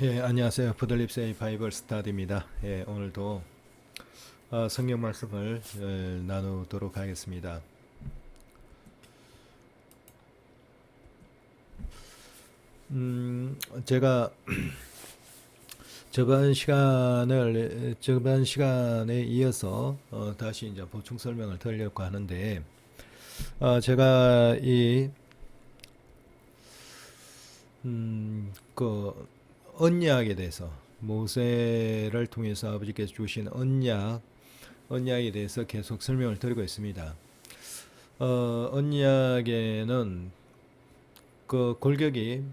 예, 안녕하세요. 푸들립스의 바이블 스타디입니다. 예, 오늘도 성경 말씀을 나누도록 하겠습니다. 제가 저번 시간에 이어서 다시 이제 보충 설명을 드리려고 하는데, 제가 그 언약에 대해서 모세를 통해서 아버지께서 주신 언약에 대해서 계속 설명을 드리고 있습니다. 언약에는 그 골격이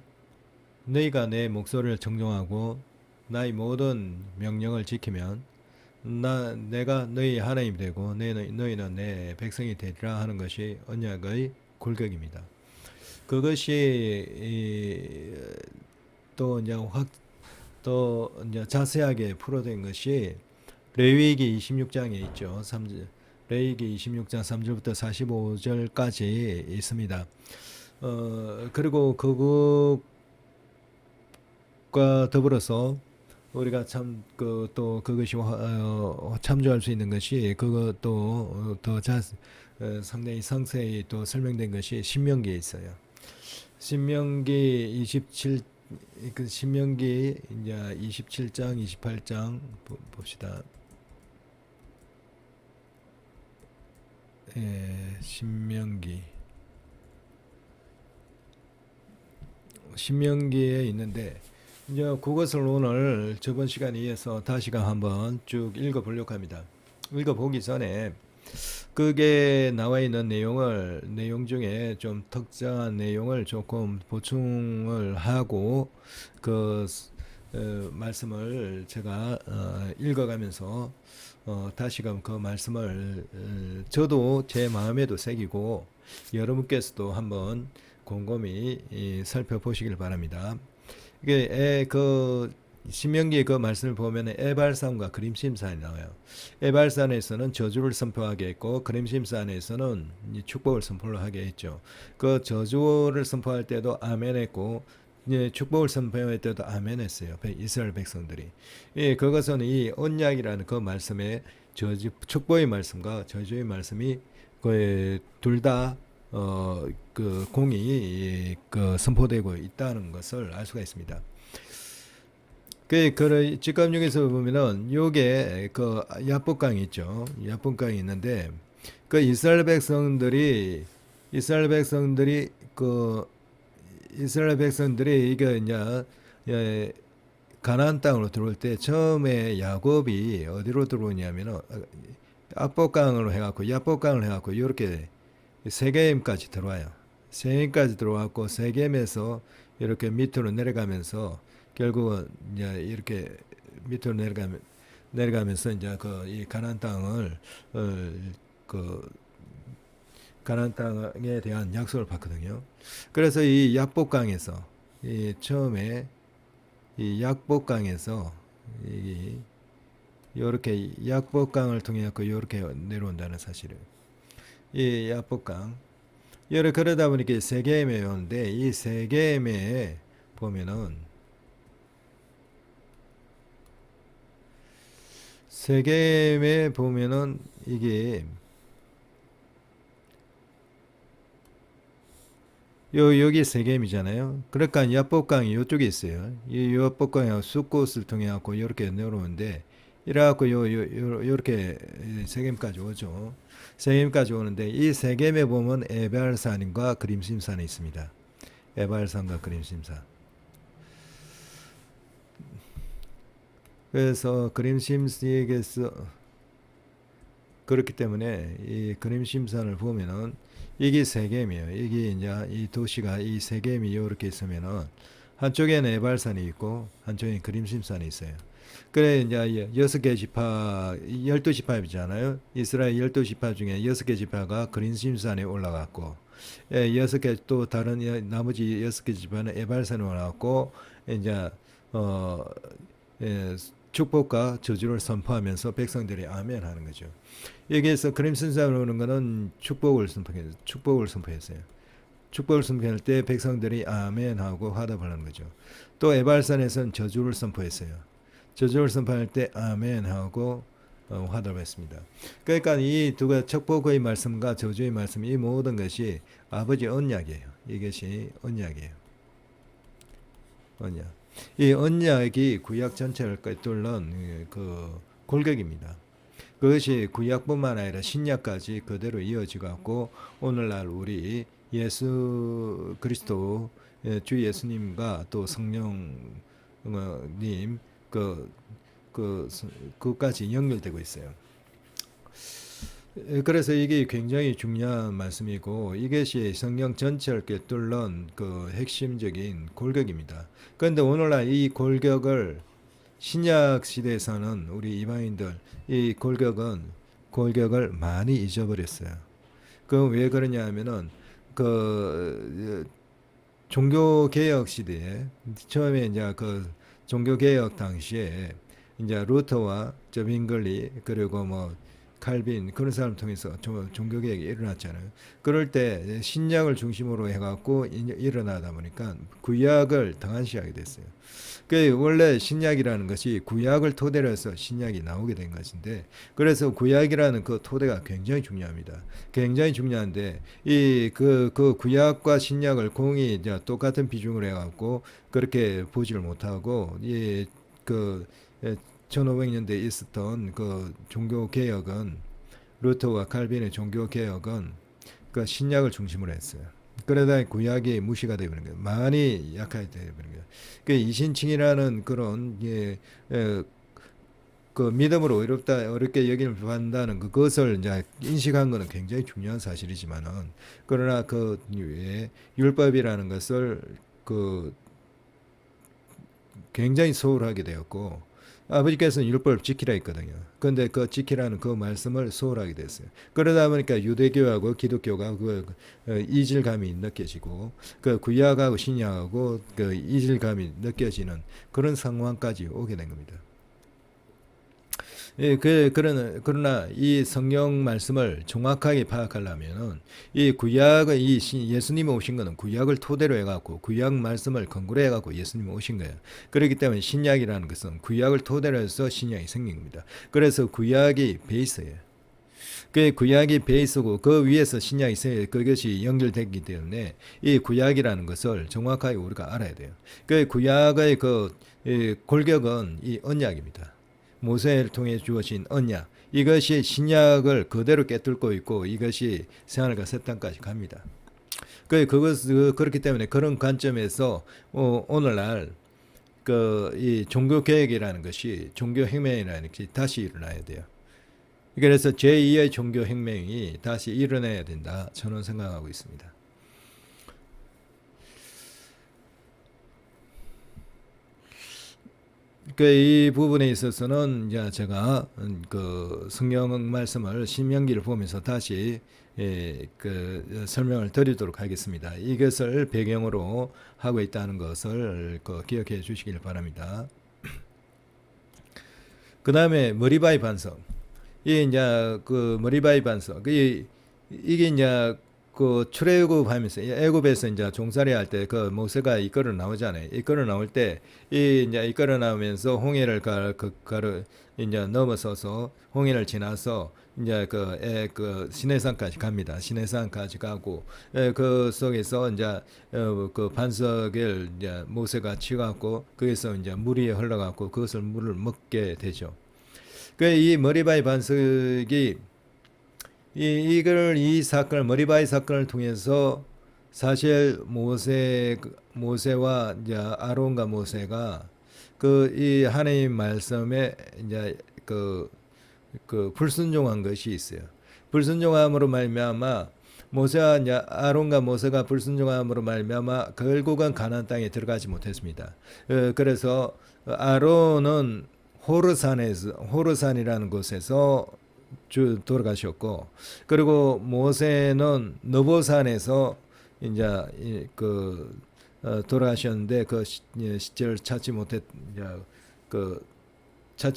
너희가 내 목소리를 정정하고 나의 모든 명령을 지키면 내가 너희 하나님이 되고 너희는 내 백성이 되리라 하는 것이 언약의 골격입니다. 그것이 또 이제 또 이제 자세하게 풀어낸 것이 레위기 26장에 있죠. 레위기 26장 3절부터 45절까지 있습니다. 그리고 그것과 더불어서 우리가 또 그것이 참조할 수 있는 것이 그것도 상당히 상세히 또 설명된 것이 신명기에 있어요. 신명기 27 신명기 이제 27장, 28장 봅시다. 신명기에 있는데 이제 그것을 오늘 저번 시간에 이어서 다시금 한번 쭉 읽어보려고 합니다. 읽어보기 전에 그게 나와 있는 내용 중에 좀 특정한 내용을 조금 보충을 하고 그 말씀을 제가 읽어가면서 다시금 그 말씀을 저도 제 마음에도 새기고 여러분께서도 한번 곰곰이 살펴보시길 바랍니다. 이게 그 신명기의 그 말씀을 보면 에발산과 그림심산이 나와요. 에발산에서는 저주를 선포하게 했고 그림심산에서는 축복을 선포하게 했죠. 그 저주를 선포할 때도 아멘 했고 축복을 선포할 때도 아멘 했어요. 이스라엘 백성들이. 예, 그것은 이 언약이라는 그 말씀에 축복의 말씀과 저주의 말씀이 둘 다 그 공이 선포되고 있다는 것을 알 수가 있습니다. 직감역에서 보면은 요게 그 야복강이 있죠. 야복강이 있는데 그 이스라엘 백성들이 이게 이제 가나안 땅으로 들어올 때 처음에 야곱이 어디로 들어오냐면은 압복강으로 해갖고 야복강을 해갖고 이렇게 세겜까지 들어와요. 세겜까지 들어왔고 세겜에서 이렇게 밑으로 내려가면서 결국은 이제 이렇게 밑으로 내려가면서 이제 이 가나안 땅을 그 가나안 땅에 대한 약속을 받거든요. 그래서 이 약복강에서 이 처음에 이 약복강에서 이 요렇게 약복강을 통해 갖고 이렇게 내려온다는 사실을 이 약복강 그러다 보니까 세겜에 오는데 이 세겜에 보면은 이게 여기 세겜이잖아요. 그러니까 야복강이 이쪽에 있어요. 이 야복강이 숫꽃을 통해 갖고 이렇게 내려오는데 이래갖고 요렇게 세겜까지 오죠. 세겜까지 오는데 이 세겜에 보면 에발산과 그림심산이 있습니다. 에발산과 그림심산. 그래서 그림심에게서 그렇기 때문에 이 그림심산을 보면은 이게 세겜이에요. 이게 이제 이 도시가 이 세겜이 이렇게 있으면은 한쪽에는 에발산이 있고 한쪽에는 그림심산이 있어요. 그래 이제 6개 지파 12지파이잖아요. 이스라엘 12지파 중에 6개 지파가 그림심산에 올라갔고 6개 또 다른 나머지 6개 지파는 에발산에 올라갔고 이제 축복과 저주를 선포하면서 백성들이 아멘 하는 거죠. 여기에서 그림심산으로 오는 거는 축복을 선포했어요. 축복을 선포할 때 백성들이 아멘 하고 화답을 하는 거죠. 또 에발산에서는 저주를 선포했어요. 저주를 선포할 때 아멘 하고 화답을 했습니다. 그러니까 이 두 가지 축복의 말씀과 저주의 말씀 이 모든 것이 아버지 언약이에요. 이것이 언약이에요. 언약. 이 언약이 구약 전체를 뚫는 그 골격입니다. 그것이 구약뿐만 아니라 신약까지 그대로 이어지고 있고 오늘날 우리 예수 그리스도 주 예수님과 또 성령님 그까지 연결되고 있어요. 그래서 이게 굉장히 중요한 말씀이고 이것이 성경 전체를 뚫는 그 핵심적인 골격입니다. 그런데 오늘날 이 골격을 신약 시대에서는 우리 이방인들 이 골격을 많이 잊어버렸어요. 그 왜 그러냐 하면은 그 종교 개혁 시대에 처음에 이제 그 종교 개혁 당시에 이제 루터와 저 윙글리 그리고 뭐 칼빈 그런 사람 통해서 종교 개혁이 일어났잖아요. 그럴 때 신약을 중심으로 해갖고 일어나다 보니까 구약을 등한시하게 됐어요. 그 원래 신약이라는 것이 구약을 토대로 해서 신약이 나오게 된 것인데 그래서 구약이라는 그 토대가 굉장히 중요합니다. 굉장히 중요한데 그 구약과 신약을 공이 이제 똑같은 비중을 해갖고 그렇게 보지를 못하고 이그 1500년대에 있었던 그 종교 개혁은 루터와 칼빈의 종교 개혁은 그 신약을 중심으로 했어요. 그러다 구약이 무시가 되버린 거예요. 많이 약하게 되버린 거예요. 그 이신칭이라는 그런 그 믿음으로 어렵게 여기는 한다는 그것을 이제 인식한 것은 굉장히 중요한 사실이지만은 그러나 그 위에 율법이라는 것을 그 굉장히 소홀하게 되었고 아버지께서는 율법을 지키라 했거든요. 그런데 그 지키라는 그 말씀을 소홀하게 됐어요. 그러다 보니까 유대교하고 기독교가 그 이질감이 느껴지고 그 구약하고 신약하고 그 이질감이 느껴지는 그런 상황까지 오게 된 겁니다. 그러나 이 성경 말씀을 정확하게 파악하려면은 이 구약의 예수님이 오신 것은 구약을 토대로 해갖고 구약 말씀을 근거로 해갖고 예수님이 오신 거예요. 그렇기 때문에 신약이라는 것은 구약을 토대로 해서 신약이 생긴 겁니다. 그래서 구약이 베이스예요. 그 구약이 베이스고 그 위에서 신약이 있어요. 그것이 연결되기 때문에 이 구약이라는 것을 정확하게 우리가 알아야 돼요. 그 구약의 그 골격은 이 언약입니다. 모세를 통해 주어진 언약 이것이 신약을 그대로 깨뚫고 있고 이것이 새하늘과 새 땅까지 갑니다. 그렇기 때문에 그런 관점에서 오늘날 이 종교 개혁이라는 것이 종교 혁명이라는 것이 다시 일어나야 돼요. 그래서 제2의 종교 혁명이 다시 일어나야 된다 저는 생각하고 있습니다. 이 부분에 있어서는 이제 제가 그 성경 말씀을 신명기를 보면서 다시 설명을 드리도록 하겠습니다. 이것을 배경으로 하고 있다는 것을 기억해 주시길 바랍니다. 그 다음에 머리바이 반석. 이제 그 머리바이 반석. 이게 이제 그 출애굽 하면서 애굽에서 이제 종살이 할 때 그 모세가 이끌어 나오잖아요. 이끌어 나올 때 이제 이끌어 나오면서 홍해를 이제 넘어서서 홍해를 지나서 이제 그 시내산까지 갑니다. 시내산까지 가고 그 속에서 이제 그 반석을 이제 모세가 치갖고 거기서 이제 물이 흘러갖고 그것을 물을 먹게 되죠. 이 머리바이 반석이 이 사건을 머리바이 사건을 통해서 사실 모세와 이제 아론과 모세가 이 하나님 말씀에 이제 불순종한 것이 있어요. 불순종함으로 말미암아 모세와 이제 아론과 모세가 불순종함으로 말미암아 결국은 가나안 땅에 들어가지 못했습니다. 그래서 아론은 호르산이라는 곳에서 돌아가셨고 그리고 모세는 너보산에서 이제 돌아가셨는데 그 시절을 찾지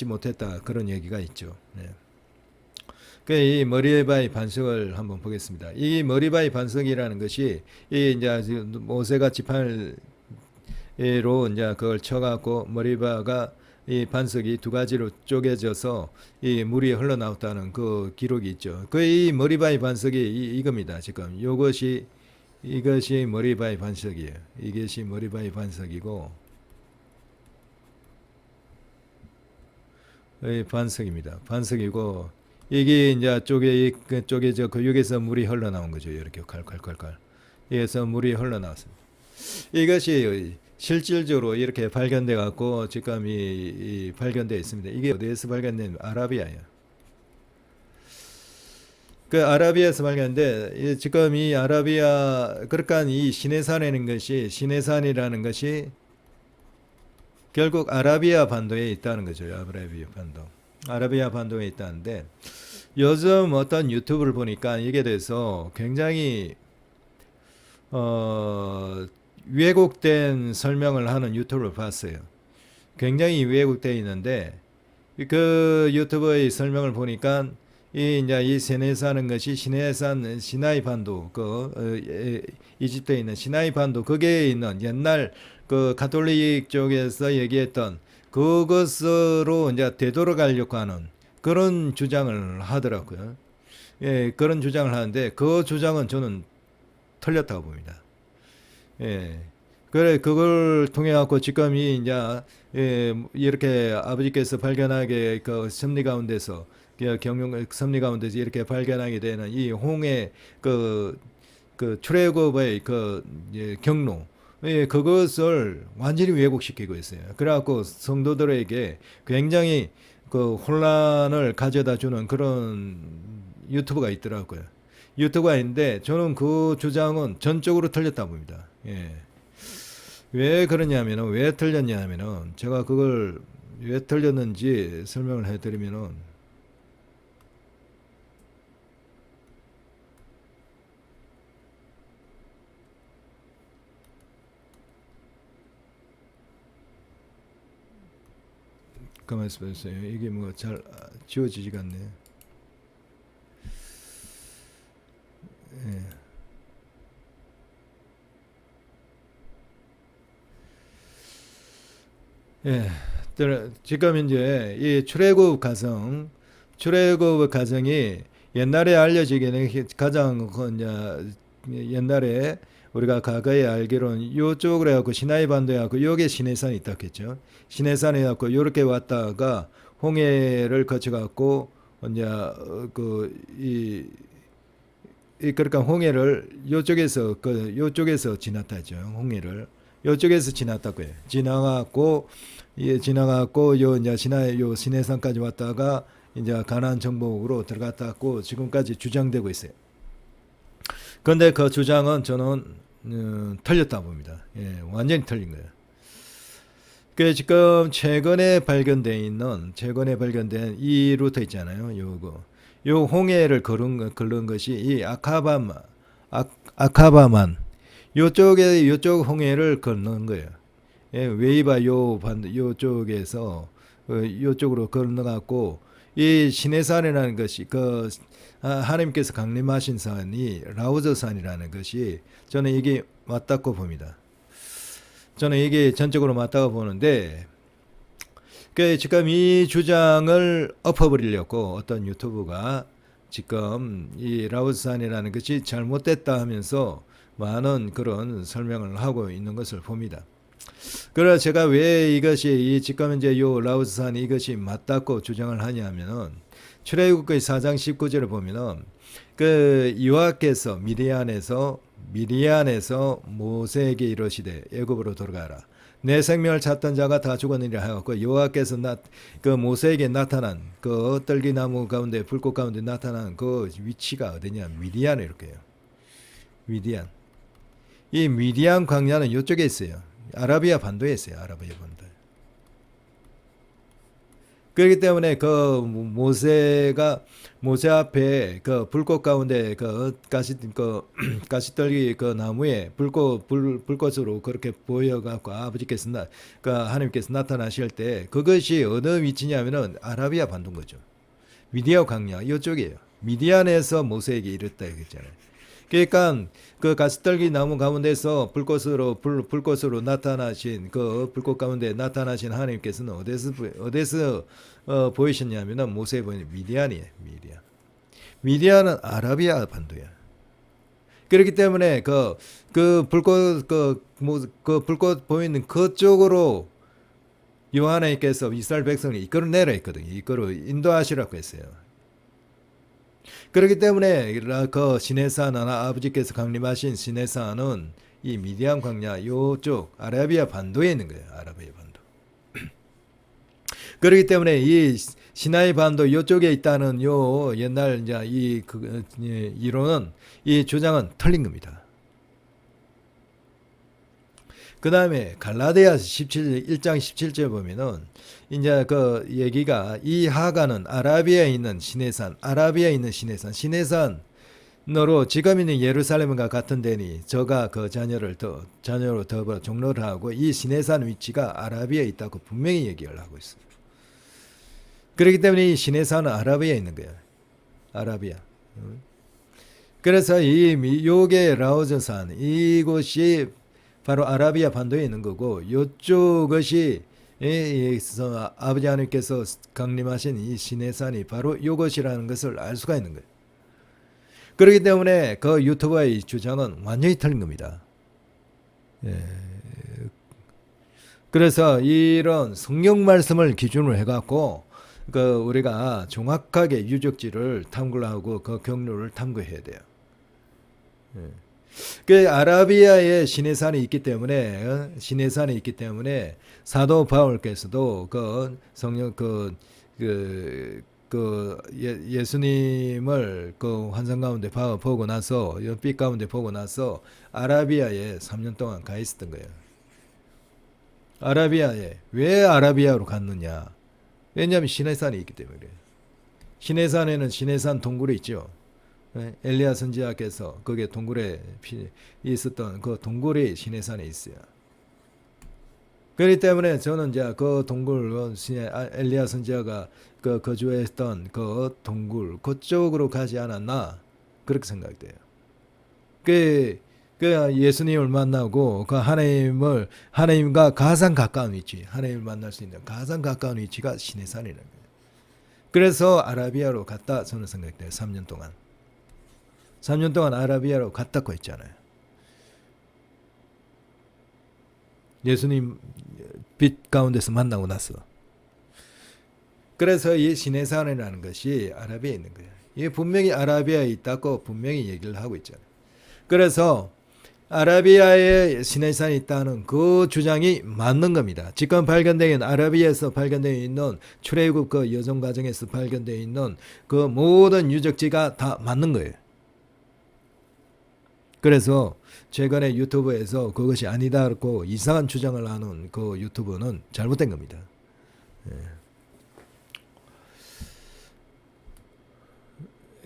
못했다 그런 얘기가 있죠. 네. 이 머리바이 반석을 한번 보겠습니다. 이 머리바이 반석이라는 것이 이 이제 모세가 지팡이로 이제 그걸 쳐갖고 머리바가 이 반석이 두 가지로 쪼개져서 이 물이 흘러나왔다는 그 기록이 있죠. 그 이 머리바이 반석이 이겁니다. 지금 이것이 머리바이 반석이에요. 이것이 머리바이 반석이고 이 반석입니다. 반석이고 이게 이제 쪼개져 그 여기서 물이 흘러나온 거죠. 이렇게 칼칼칼칼. 여기서 물이 흘러나왔습니다. 이것이 실질적으로 이렇게 발견돼 갖고 지금 이 발견되어 있습니다. 이게 어디에서 발견된? 아라비아예요. 그 아라비아에서 발견인데 지금 이 아라비아 그러니까 이 시내산이라는 것이 결국 아라비아 반도에 있다는 거죠. 아라비아 반도에 있다는데 요즘 어떤 유튜브를 보니까 이게 대해서 굉장히 왜곡된 설명을 하는 유튜브를 봤어요. 굉장히 왜곡되어 있는데 그 유튜브의 설명을 보니까 이 세네사는 것이 시나이 반도 이집트에 있는 시나이 반도 거기에 있는 옛날 그 가톨릭 쪽에서 얘기했던 그것으로 이제 되돌아가려고 하는 그런 주장을 하더라고요. 예, 그런 주장을 하는데 그 주장은 저는 틀렸다고 봅니다. 예. 그래, 그걸 통해 갖고 지금 이제 이렇게 아버지께서 발견하게 그 섭리 가운데서 경영 섭리 가운데서 이렇게 발견하게 되는 이 홍해 그 출애굽의 경로 그것을 완전히 왜곡시키고 있어요. 그래갖고 성도들에게 굉장히 그 혼란을 가져다 주는 그런 유튜브가 있더라고요. 유튜브가 있는데 저는 그 주장은 전적으로 틀렸다 봅니다. 예. 왜 그러냐면은 왜 틀렸냐면은 제가 그걸 왜 틀렸는지 설명을 해드리면은 가만히 있어보세요. 이게 뭐 잘 지워지지가 않네. 예. 예. 지금 이제 이 출애굽 가정이 옛날에 알려지기는 가장 이제 옛날에 우리가 과거에 알기로는 요쪽으로 해갖고 시나이 반도에 갖고 요게 시내산이 있다겠죠. 시내산에 갖고 요렇게 왔다가 홍해를 거쳐갖고 이제 그러니까 홍해를 요쪽에서 지났다죠. 홍해를 요쪽에서 지났다고요. 지나가고 요 이제 시내산까지 왔다가 이제 가나안 정복으로 들어갔다고 지금까지 주장되고 있어요. 그런데 그 주장은 저는 틀렸다 봅니다. 예, 완전히 틀린 거예요. 그 지금 최근에 발견된 이 루트 있잖아요. 요 홍해를 걸은 것이 이 아카바만 요쪽 홍해를 걷는 거예요. 예, 웨이바 요쪽에서 요쪽으로 건너갔고 이 시내산이라는 것이 하나님께서 강림하신 산이 라우저산이라는 것이 저는 이게 맞다고 봅니다. 저는 이게 전적으로 맞다고 보는데 지금 이 주장을 엎어버리려고 어떤 유튜브가 지금 이 라우저산이라는 것이 잘못됐다 하면서 많은 그런 설명을 하고 있는 것을 봅니다. 그래서 제가 왜 이것이 지금 이제 요 라우스산 이것이 맞다고 주장을 하냐면은 출애굽기 4장 19절을 보면은 그 여호와께서 미디안에서 모세에게 이르시되 애굽으로 돌아가라. 내 생명을 찾던 자가 다 죽었느니라 하였고 여호와께서 그 모세에게 나타난 그 떨기나무 가운데 불꽃 가운데 나타난 그 위치가 어디냐? 미디안 이렇게 해요. 미디안. 이 미디안 광야는 이쪽에 있어요. 아라비아 반도에 있어요. 아라비아 반도. 그렇기 때문에 그 모세 앞에 그 불꽃 가운데 가시떨기 그 나무에 불꽃으로 그렇게 보여갖고 아버지께서 하나님께서 나타나실 때 그것이 어느 위치냐면은 아라비아 반도인 거죠. 미디안 광야 이쪽이에요. 미디안에서 모세에게 이랬다 이랬잖아요. 그러니까 그 가시떨기 나무 가운데서 불꽃으로 나타나신 그 불꽃 가운데 나타나신 하나님께서는 어디서 보이셨냐면은 모세에 보이는 미디안이에요. 미디안은 아라비아 반도야. 그렇기 때문에 그 불꽃 그 불꽃 보이는 그쪽으로 요한에게서 이스라엘 백성을 이끌어내라 했거든요. 이끌어 인도하시라고 했어요. 그렇기 때문에 그 시내산 하나 아버지께서 강림하신 시내산은 이 미디안 광야 요쪽 아라비아 반도에 있는 거예요. 아라비아 반도. 그렇기 때문에 이 시나이 반도 요쪽에 있다는 요 옛날 이제 이론은 이 주장은 틀린 겁니다. 그 다음에 갈라디아서 1장 17절 보면은 이제 그 얘기가 이 하가는 아라비아에 있는 시내산으로 지금 있는 예루살렘과 같은 데니 저가 그 자녀로 더불어 종로를 하고 이 시내산 위치가 아라비아에 있다고 분명히 얘기를 하고 있어요. 그렇기 때문에 이 시내산은 아라비아에 있는 거예요. 아라비아. 그래서 요게 라오즈산 이곳이 바로 아라비아 반도에 있는 거고 이쪽것이 아버지 하나님께서 강림하신 이 시내산이 바로 이것이라는 것을 알 수가 있는 거예요. 그렇기 때문에 그 유튜버의 주장은 완전히 틀린 겁니다. 예. 그래서 이런 성경 말씀을 기준으로 해갖고 그 우리가 정확하게 유적지를 탐구를 하고 그 경로를 탐구해야 돼요. 예. 그 아라비아에 시내산이 있기 때문에 사도 바울께서도 그 성령 예수님을 그 환상 가운데 보고 나서 연빛 가운데 보고 나서 아라비아에 3년 동안 가 있었던 거예요. 아라비아에 왜 아라비아로 갔느냐? 왜냐하면 시내산이 있기 때문에 그래요. 시내산에는 시내산 동굴이 있죠. 엘리야 선지자께서 거기에 동굴에 있었던 그 동굴이 시내산에 있어요. 그렇기 때문에 저는 이제 그 동굴 엘리야 선지자가 그 거주했던 그 동굴 그쪽으로 가지 않았나 그렇게 생각돼요. 그 예수님을 만나고 그 하나님과 가장 가까운 위치, 하나님을 만날 수 있는 가장 가까운 위치가 시내산이라는 거예요. 그래서 아라비아로 갔다 저는 생각돼요. 3년 동안 아라비아로 갔다고 했잖아요. 예수님 빛 가운데서 만나고 나서. 그래서 이 시내산이라는 것이 아라비아에 있는 거예요. 이게 분명히 아라비아에 있다고 분명히 얘기를 하고 있잖아요. 그래서 아라비아에 시내산이 있다는 그 주장이 맞는 겁니다. 지금 발견되어 있는 아라비아에서 발견되어 있는 출애굽 그 여정 과정에서 발견되어 있는 그 모든 유적지가 다 맞는 거예요. 그래서 최근에 유튜브에서 그것이 아니다고 이상한 주장을 하는 그 유튜브는 잘못된 겁니다.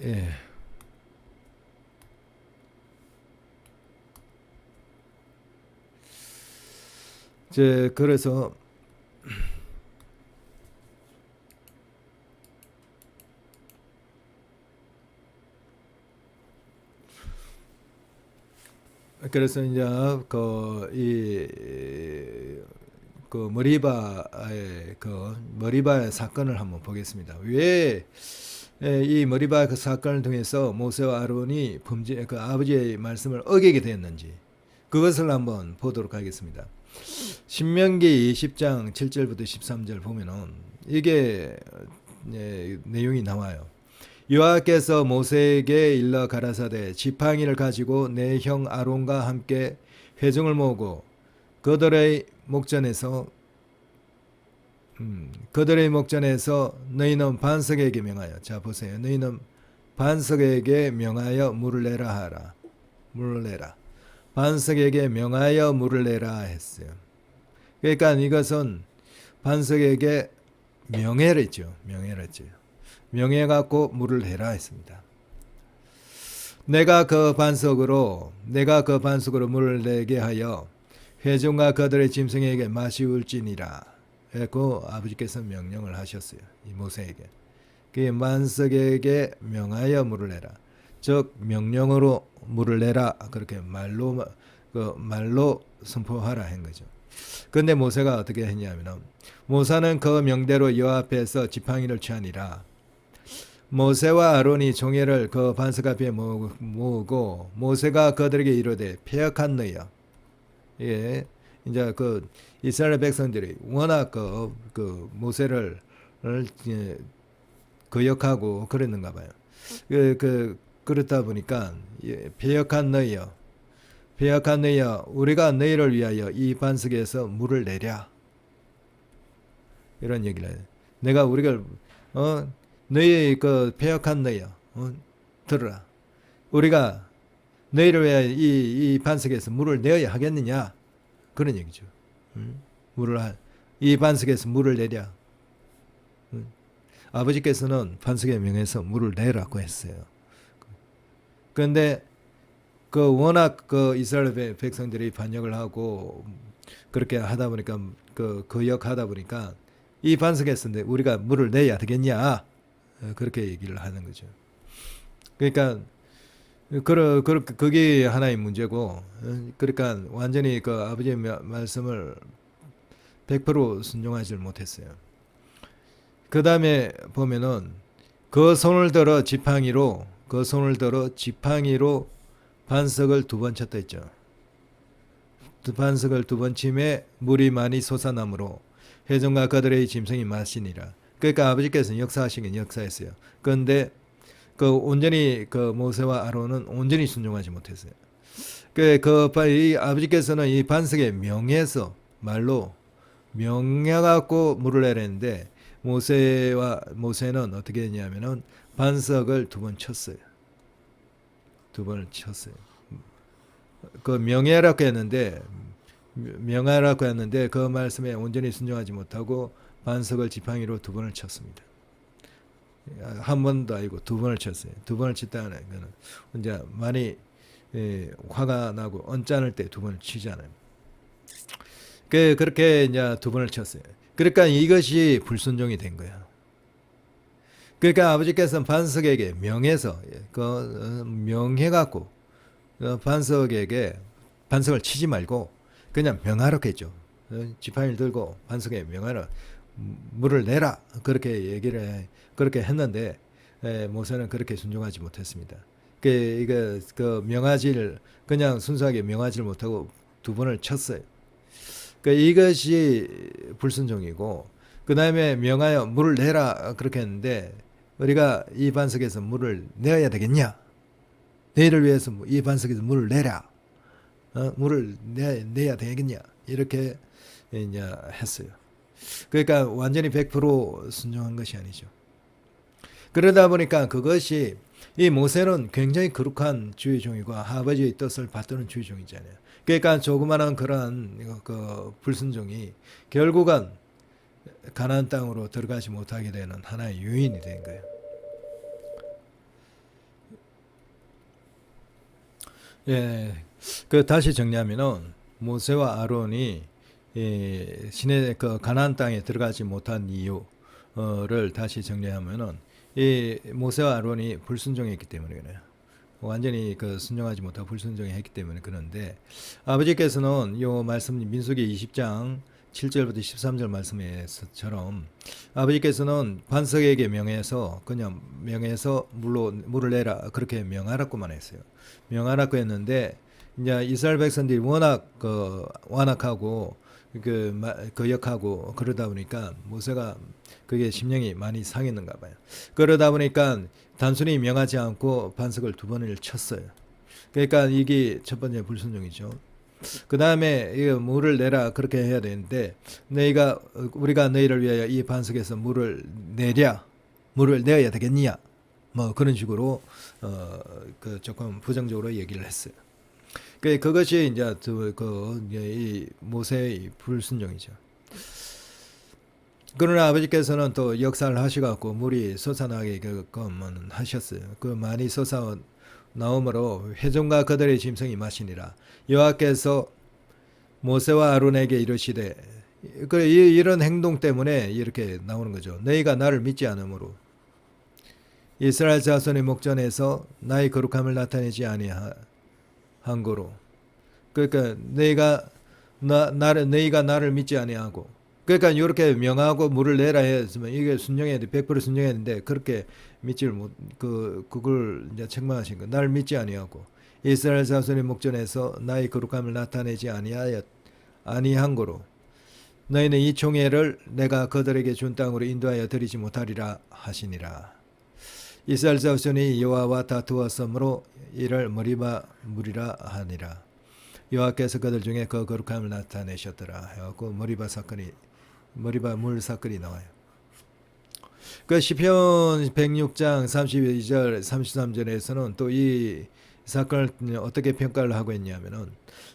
예. 그래서 이제 머리바의 사건을 한번 보겠습니다. 왜 이 머리바 그 사건을 통해서 모세와 아론이 그 아버지의 말씀을 어기게 되었는지 그것을 한번 보도록 하겠습니다. 신명기 20장 7절부터 13절 보면은 이게 내용이 나와요. 여호와께서 모세에게 일러 가라사대 지팡이를 가지고 내 형 아론과 함께 회중을 모으고 그들의 목전에서 너희는 반석에게 명하여 자 보세요. 너희는 반석에게 명하여 물을 내라 하라. 물을 내라. 반석에게 명하여 물을 내라 했어요. 그러니까 이것은 반석에게 명예를 했죠. 명예 갖고 물을 내라 했습니다. 내가 그 반석으로 물을 내게 하여 회중과 그들의 짐승에게 마시울지니라. 그 아버지께서 명령을 하셨어요. 이 모세에게. 그 반석에게 명하여 물을 내라. 즉 명령으로 물을 내라. 그렇게 말로 선포하라 한 거죠. 근데 모세가 어떻게 했냐면은 모세는 그 명대로 여호와 앞에서 지팡이를 취하니라. 모세와 아론이 종회를 그 반석 앞에 모으고 모세가 그들에게 이르되 패역한 너희여. 예, 이제 그 이스라엘 백성들이 워낙 그 모세를 예, 거역하고 그랬는가 봐요. 그렇다 보니까 패역한 너희여, 패역한 너희여, 우리가 너희를 위하여 이 반석에서 물을 내랴. 이런 얘기를 해요. 내가 우리가 너희 그 패역한 너희여, 들으라. 우리가 너희를 위하여 이 반석에서 물을 내어야 하겠느냐? 그런 얘기죠. 이 반석에서 물을 내랴. 아버지께서는 반석에 명해서 물을 내라고 했어요. 그런데 그 워낙 그 이스라엘 백성들이 반역을 하고 그렇게 하다 보니까 거역하다 보니까 이 반석에서 우리가 물을 내야 되겠냐? 그렇게 얘기를 하는 거죠. 그러니까 그게 하나의 문제고, 그러니까 완전히 그 아버지의 말씀을 100% 순종하지 못했어요. 그 다음에 보면은 그 손을 들어 지팡이로 반석을 두 번 쳤다 했죠. 반석을 두 번 침에 물이 많이 솟아나므로 회중과 그들의 짐승이 마시니라. 그러니까 아버지께서는 역사하신 게 역사했어요. 그런데 온전히 모세와 아론은 온전히 순종하지 못했어요. 이 아버지께서는 이 반석에 명해서 말로 명해갖고 물을 내렸는데 모세는 어떻게 했냐면은 반석을 두 번 쳤어요. 두 번을 쳤어요. 명예라고 했는데 그 말씀에 온전히 순종하지 못하고 반석을 지팡이로 두 번을 쳤습니다. 한 번도 아니고 두 번을 쳤어요. 두 번을 쳤다는 거는 이제 많이 화가 나고 언짢을 때 두 번을 치잖아요. 그렇게 이제 두 번을 쳤어요. 그러니까 이것이 불순종이 된 거예요. 그러니까 아버지께서는 반석에게 명해서 명해갖고 반석에게 반석을 치지 말고 그냥 명하라고 했죠. 지팡이를 들고 반석에 명하라, 물을 내라, 그렇게 그렇게 했는데 모세는 그렇게 순종하지 못했습니다. 명하지를 그냥 순수하게 명하지를 못하고 두 번을 쳤어요. 이것이 불순종이고, 그 다음에 명하여 물을 내라 그렇게 했는데 우리가 이 반석에서 물을 내어야 되겠냐? 너희를 위해서 이 반석에서 물을 내라. 물을 내야 되겠냐? 이렇게 이제 했어요. 그러니까 완전히 100% 순종한 것이 아니죠. 그러다 보니까 그것이 이 모세는 굉장히 거룩한 주의종이고 아버지의 뜻을 받드는 주의종이잖아요. 그러니까 조그마한 그러한 불순종이 결국은 가나안 땅으로 들어가지 못하게 되는 하나의 요인이 된 거예요. 예, 다시 정리하면은 모세와 아론이 신의 가나안 땅에 들어가지 못한 이유를 다시 정리하면은 이 모세와 아론이 불순종했기 때문에 그래요. 완전히 순종하지 못하고 불순종했기 때문에 그런데 아버지께서는 요 말씀 민수기 20장 7절부터 13절 말씀에서처럼 아버지께서는 반석에게 명해서 그냥 물을 내라 그렇게 명하라고만 했어요. 명하라고 했는데 이제 이스라엘 백성들이 워낙 완악하고 거역하고 그러다 보니까 모세가 그게 심령이 많이 상했는가 봐요. 그러다 보니까 단순히 명하지 않고 반석을 두 번을 쳤어요. 그러니까 이게 첫 번째 불순종이죠. 그 다음에 물을 내라 그렇게 해야 되는데 우리가 너희를 위하여 이 반석에서 물을 내어야 되겠냐? 뭐 그런 식으로 조금 부정적으로 얘기를 했어요. 그것이 이제 이 모세의 불순종이죠. 그러나 아버지께서는 또 역사를 하시갖고 물이 솟아나게 하셨어요. 많이 솟아 나오므로 회중과 그들의 짐승이 마시니라. 여호와께서 모세와 아론에게 이르시되, 이런 행동 때문에 이렇게 나오는 거죠. 너희가 나를 믿지 않으므로 이스라엘 자손의 목전에서 나의 거룩함을 나타내지 아니한 거로. 그러니까 너희가 나를 믿지 아니하고, 그러니까 이렇게 명하고 물을 내라 했으면 이게 순종해야 돼. 100% 순종해야 되는데 그렇게 믿지를 못, 그걸 이제 책망하신 거. 나를 믿지 아니하고 이스라엘 자손의 목전에서 나의 거룩함을 나타내지 아니한 거로 너희는 이 총회를 내가 그들에게 준 땅으로 인도하여 드리지 못하리라 하시니라. 이스라엘 자손이 여호와와 다투었으므로 이를 머리바 물이라 하니라. 여호와께서 그들 중에 그 거룩함을 나타내셨더라 해갖고 머리바 물 사건이 나와요. 그 시편 106장 32절 33절에서는 또 이 사건을 어떻게 평가를 하고 있냐면은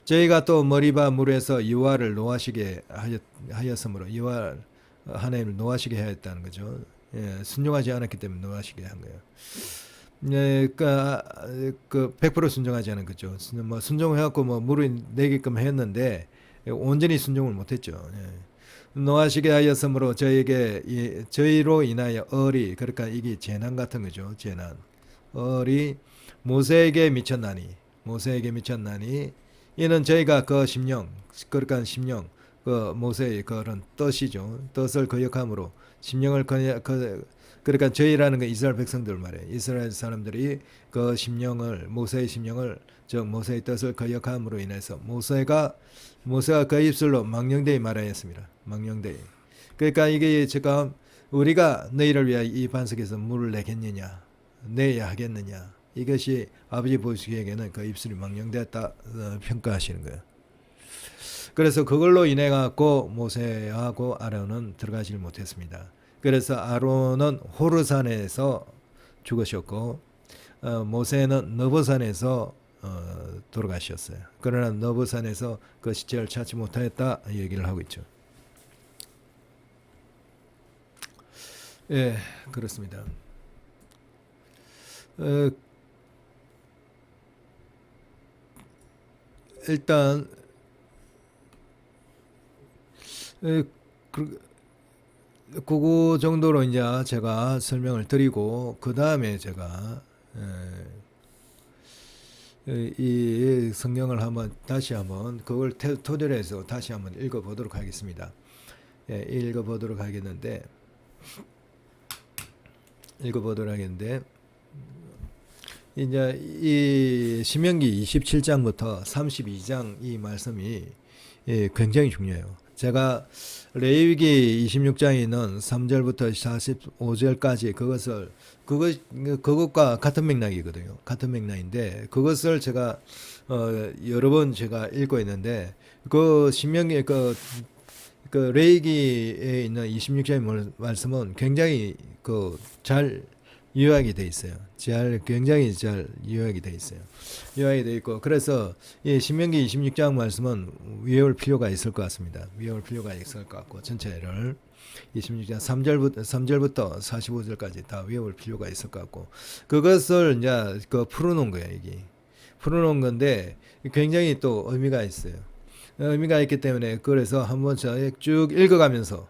저희가 또 머리바 물에서 여호와를 노하시게 하였으므로 여호와 하나님을 노하시게 하였다는 거죠. 예, 순종하지 않았기 때문에 노하시게 한 거예요. 예, 그 100% 순종하지 않은 거죠. 뭐 순종해갖고 뭐 물을 내게끔 했는데 온전히 순종을 못했죠. 예. 노하시게 하였으므로 저희로 인하여 얼이, 그러니까 이게 재난 같은 거죠. 재난. 얼이 모세에게 미쳤나니 이는 저희가 그 심령, 그러니까 심령, 그 모세의 그런 뜻이죠. 뜻을 거역함으로 심령을 그러니까 저희라는 거 이스라엘 백성들 말이에요. 이스라엘 사람들이 그 심령을, 모세의 심령을, 즉 모세의 뜻을 거역함으로 인해서 모세가 그 입술로 망령되이 말하였습니다. 망령되이. 그러니까 이게 지금 우리가 너희를 위하여 이 반석에서 물을 내겠느냐, 내야 하겠느냐, 이것이 아버지 보시기에는 그 입술이 망령되었다 평가하시는 거예요. 그래서 그걸로 인해 갖고 모세하고 아론은 들어가지를 못했습니다. 그래서 아론은 호르산에서 죽으셨고 모세는 너보산에서 돌아가셨어요. 그러나 너보산에서 그 시체를 찾지 못하였다 얘기를 하고 있죠. 예, 그렇습니다. 일단 그거 정도로 이제 제가 설명을 드리고 그 다음에 제가 이 성경을 다시 한번 그걸 토대로 해서 다시 한번 읽어보도록 하겠습니다. 예, 읽어보도록 하겠는데 이제 이 신명기 27장부터 32장 이 말씀이 굉장히 중요해요. 제가 레위기 26장에 있는 3절부터 45절까지 그것과 같은 맥락이거든요. 같은 맥락인데 그것을 제가 여러 번 제가 읽고 있는데 그 신명기 그 레위기에 있는 26장의 말씀은 굉장히 잘 요약이 돼 있어요. 굉장히 잘 요약이 돼 있어요. 요약이 돼 있고 그래서 이 신명기 26장 말씀은 외울 필요가 있을 것 같습니다. 외울 필요가 있을 것 같고 전체를 26장 3절부터 45절까지 다 외울 필요가 있을 것 같고 그것을 이제 풀어놓은 거예요. 이게 풀어놓은 건데 굉장히 또 의미가 있어요. 의미가 있기 때문에 그래서 한번 쭉 읽어가면서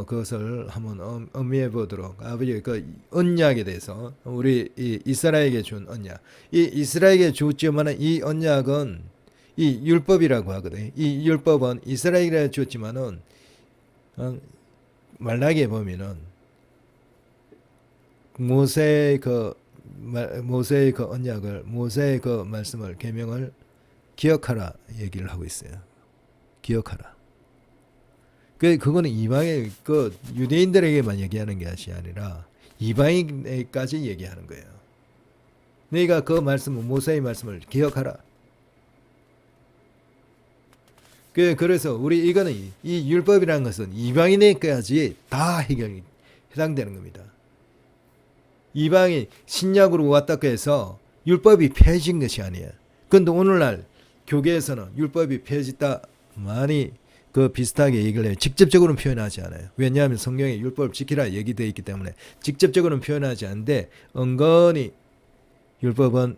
그것을 한번 음미해 보도록 아버지 그 언약에 대해서 우리 이스라엘에게 준 언약 이 이스라엘에게 줬지만은 이 언약은 이 율법이라고 하거든요. 이 율법은 이스라엘에게 줬지만은 말라기에 보면은 모세의 그 언약을 모세의 그 말씀을 계명을 기억하라 얘기를 하고 있어요. 기억하라. 그거는 이방의 유대인들에게만 얘기하는 것이 아니라 이방인에게까지 얘기하는 거예요. 너희가 그 말씀을 모세의 말씀을 기억하라. 그래서 우리 이거는 이 율법이라는 것은 이방인에게까지 다 해당되는 겁니다. 이방인 신약으로 왔다고 해서 율법이 폐해진 것이 아니에요. 그런데 오늘날 교계에서는 율법이 폐해졌다 많이 비슷하게 얘기를 해요. 직접적으로는 표현하지 않아요. 왜냐하면 성경에 율법을 지키라 얘기되어 있기 때문에 직접적으로는 표현하지 않는데 은근히 율법은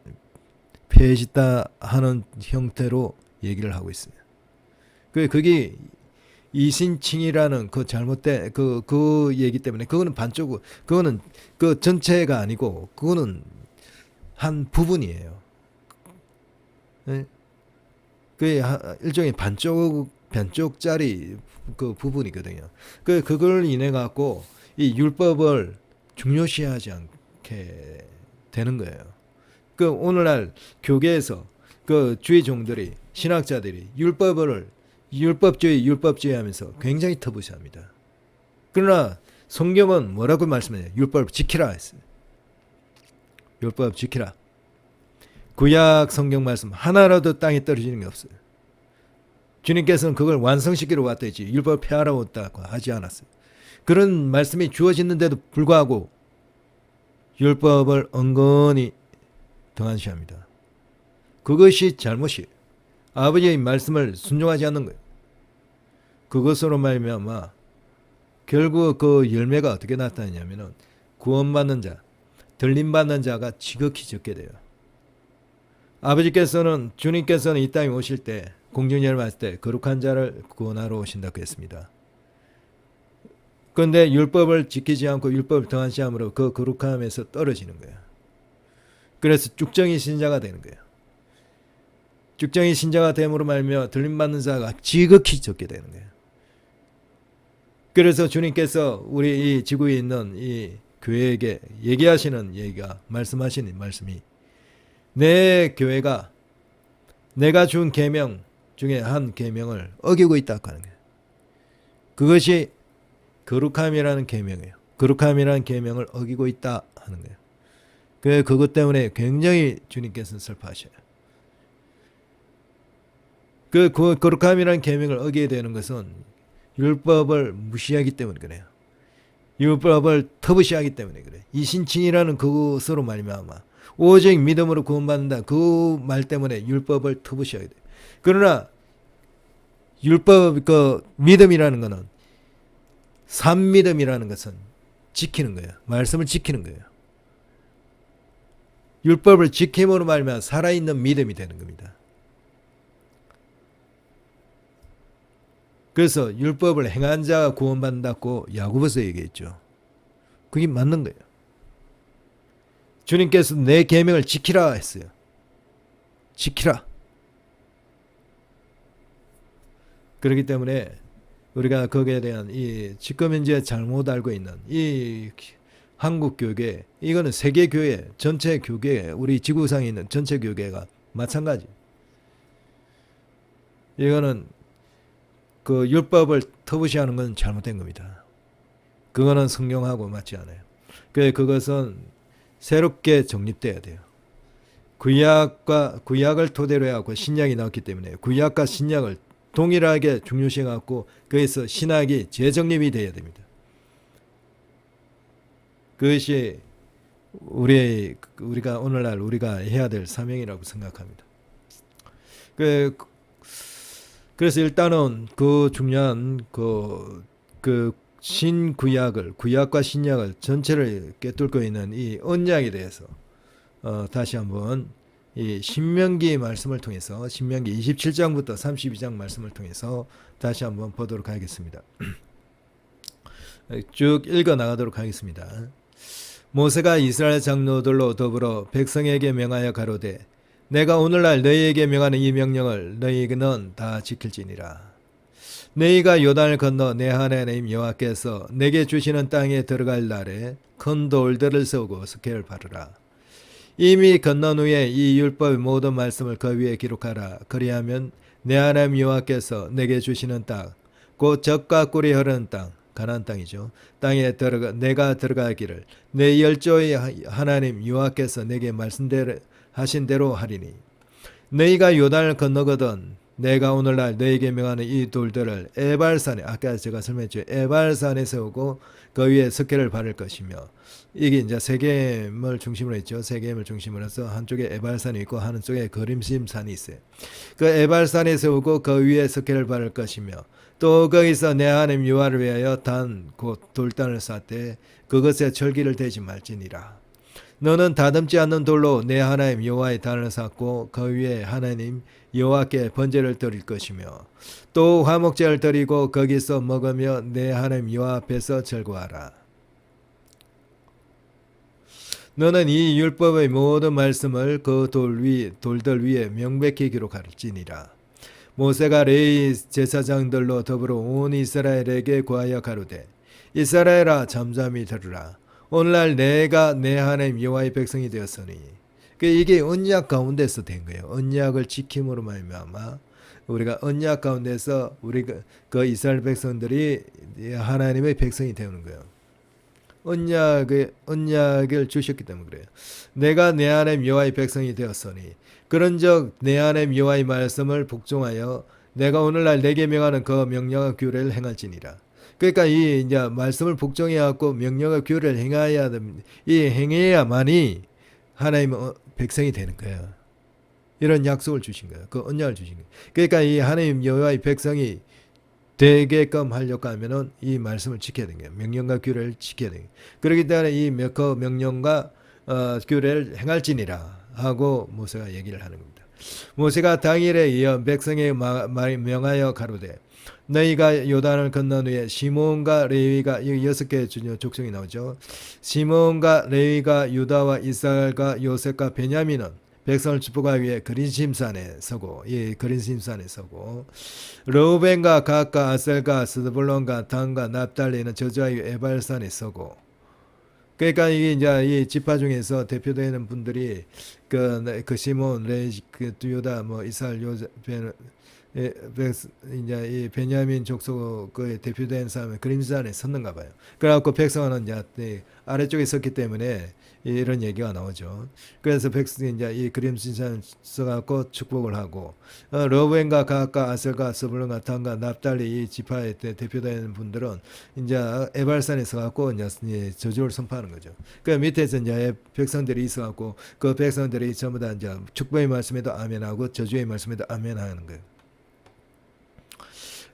폐해졌다 하는 형태로 얘기를 하고 있어요. 그게 이신칭이라는 그 잘못된 그 얘기 때문에 그거는 반쪽 그거는 그 전체가 아니고 그거는 한 부분이에요. 예? 그게 일종의 반쪽짜리 그 부분이거든요. 그걸 인해 갖고 이 율법을 중요시하지 않게 되는 거예요. 그 오늘날 교계에서 그 주의 종들이 신학자들이 율법주의 하면서 굉장히 터부시합니다. 그러나 성경은 뭐라고 말씀해요? 율법을 지키라 했어요. 율법 지키라. 구약 성경 말씀 하나라도 땅에 떨어지는 게 없어요. 주님께서는 그걸 완성시키러 왔다지 율법을 폐하러 왔다고 하지 않았어요. 그런 말씀이 주어지는데도 불구하고 율법을 은근히 등한시합니다. 그것이 잘못이에요. 아버지의 말씀을 순종하지 않는 거예요. 그것으로 말미암아 결국 그 열매가 어떻게 나타나냐면은 구원받는 자, 들림받는 자가 지극히 적게 돼요. 주님께서는 이 땅에 오실 때 공중전을 하실 때 거룩한 자를 구원하러 오신다고 했습니다. 그런데 율법을 지키지 않고 율법을 등한시함으로 그 거룩함에서 떨어지는 거예요. 그래서 쭉정이 신자가 되는 거예요. 쭉정이 신자가 됨으로 말미암아 들림받는 자가 지극히 적게 되는 거예요. 그래서 주님께서 우리 이 지구에 있는 이 교회에게 얘기하시는 얘기가 말씀하시는 말씀이 내 교회가 내가 준 계명 중에 한 계명을 어기고 있다고 하는 거예요. 그것이 거룩함이라는 계명이에요. 거룩함이라는 계명을 어기고 있다 하는 거예요. 그것 때문에 굉장히 주님께서는 슬퍼하셔요. 그 거룩함이라는 계명을 어기게 되는 것은 율법을 무시하기 때문에 그래요. 율법을 터부시하기 때문에 그래요. 이신칭이라는 그것으로 말미암아 오직 믿음으로 구원받는다. 그 말 때문에 율법을 터부시하게 돼요. 그러나 율법 믿음이라는 것은 산믿음이라는 것은 지키는 거예요. 말씀을 지키는 거예요. 율법을 지킴으로 말미암아 살아있는 믿음이 되는 겁니다. 그래서 율법을 행한 자가 구원받는다고 야고보서 얘기했죠. 그게 맞는 거예요. 주님께서 내 계명을 지키라 했어요. 지키라. 그렇기 때문에 우리가 거기에 대한 지금 현재 잘못 알고 있는 이 한국 교계, 이거는 세계 교회, 전체 교계, 우리 지구상에 있는 전체 교계가 마찬가지. 이거는 그 율법을 터부시하는 건 잘못된 겁니다. 그거는 성경하고 맞지 않아요. 그것은 새롭게 정립돼야 돼요. 구약을 토대로 하고 신약이 나왔기 때문에 구약과 신약을 동일하게 중요시해 갖고 거기서 신학이 재정립이 돼야 됩니다. 그것이 우리가 오늘날 우리가 해야 될 사명이라고 생각합니다. 그래서 일단은 그 중요한 그 구약과 신약을 전체를 꿰뚫고 있는 이 언약에 대해서 다시 한번 이 신명기 말씀을 통해서 신명기 27장부터 32장 말씀을 통해서 다시 한번 보도록 하겠습니다. 쭉 읽어 나가도록 하겠습니다. 모세가 이스라엘 장로들로 더불어 백성에게 명하여 가로되 내가 오늘날 너희에게 명하는 이 명령을 너희는 다 지킬지니라. 너희가 요단을 건너 내 하나님 여호와께서 내게 주시는 땅에 들어갈 날에 큰 돌들을 세우고 스케를 바르라. 이미 건넌 후에 이 율법의 모든 말씀을 그 위에 기록하라. 그리하면 내 하나님 여호와께서 내게 주시는 땅, 곧 젖과 꿀이 흐르는 땅, 가나안 땅이죠. 땅에 내가 들어가기를 내 열조의 하나님 여호와께서 내게 말씀하신 대로 하리니 너희가 요단을 건너거든 내가 오늘날 너희에게 명하는 이 돌들을 에발산에, 아까 제가 설명했죠. 에발산에 세우고 그 위에 스케를 바를 것이며, 이게 이제 세겜을 중심으로 했죠. 세겜을 중심으로 해서 한쪽에 에발산이 있고 한쪽에 거림심산이 있어요. 그 에발산에 세우고 그 위에 스케를 바를 것이며, 또 거기서 내 하나님 여호와를 위하여 단 곧 돌단을 쌓되 그것에 절기를 대지 말지니라. 너는 다듬지 않는 돌로 내 하나님 여호와의 단을 쌓고 그 위에 하나님 여호와께 번제를 드릴 것이며 또 화목제를 드리고 거기서 먹으며 내 하나님 여호와 앞에서 즐거워하라. 너는 이 율법의 모든 말씀을 그 돌들 위에 명백히 기록할지니라. 모세가 레위 제사장들로 더불어 온 이스라엘에게 구하여 가로되 이스라엘아 잠잠히 들으라. 오늘날 내가 내 하나님 여호와의 백성이 되었으니 이게 언약 가운데서 된 거예요. 언약을 지킴으로 말미암아 우리가 언약 가운데서 우리 그 이스라엘 백성들이 하나님의 백성이 되는 거예요. 언약을 주셨기 때문에 그래요. 내가 내 하나님 여호와의 백성이 되었으니 그런즉 내 하나님 여호와의 말씀을 복종하여 내가 오늘날 내게 명하는 그 명령과 규례를 행할지니라. 그러니까 이 이제 말씀을 복종해 갖고 명령과 규례를 행해야 됩니다. 이 행해야만이 하나님 백성이 되는 거예요. 이런 약속을 주신 거예요. 그 언약을 주신 거예요. 그러니까 이 하나님 여호와의 백성이 되게끔 하려고 하면은 이 말씀을 지켜야 되는 거예요. 명령과 규례를 지켜야 되는 거예요. 그렇기 때문에 그 명령과 규례를 행할지니라 하고 모세가 얘기를 하는 겁니다. 모세가 당일에 이어 백성에게 명하여 가로되 너희가 요단을 건넌 후에 시몬과 레위가 6개의 족속이 나오죠. 시몬과 레위가 유다와 이스라엘과 요셉과 베냐민은 백성을 축복하기 위해 그린심산에 서고 르우벤과 갓과 아셀과 스불론과 단과 납달리는 저주하기 위해 에발산에 서고. 그러니까 이게 이제 이 지파 중에서 대표되는 분들이 그 시몬, 레위, 그 유다, 뭐 이스라엘, 요셉, 이제 이 베냐민 족속의 대표된 사람이 그림산에 섰는가 봐요. 그래갖고 백성은 이제 아래쪽에 섰기 때문에 이런 얘기가 나오죠. 그래서 백성이 이제 이 그림산에 서갖고 축복을 하고 러브엔과 갓과 아셀과 스불론과 단과 납달리 이 지파의 대표되는 분들은 이제 에발산에 서갖고 이제 저주를 선포하는 거죠. 그 밑에서 이제 백성들이 있어갖고 그 백성들이 전부 다 이제 축복의 말씀에도 아멘하고 저주의 말씀에도 아멘하는 거예요.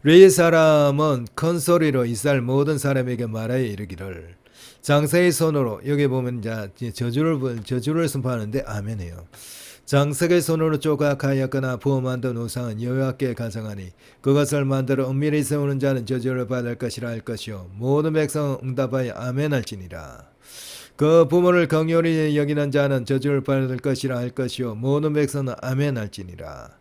레위 사람은 큰 소리로 이스라엘 모든 사람에게 말하여 이르기를 장세의 손으로 여기 보면 이제 저주를 선포하는데 아멘해요. 장석의 손으로 조각하였거나 부어 만든 우상은 여호와께 가정하니 그것을 만들어 은밀히 세우는 자는 저주를 받을 것이라 할 것이요 모든 백성은 응답하여 아멘할지니라. 그 부모를 긍휼히 여기는 자는 저주를 받을 것이라 할 것이요 모든 백성은 아멘할지니라.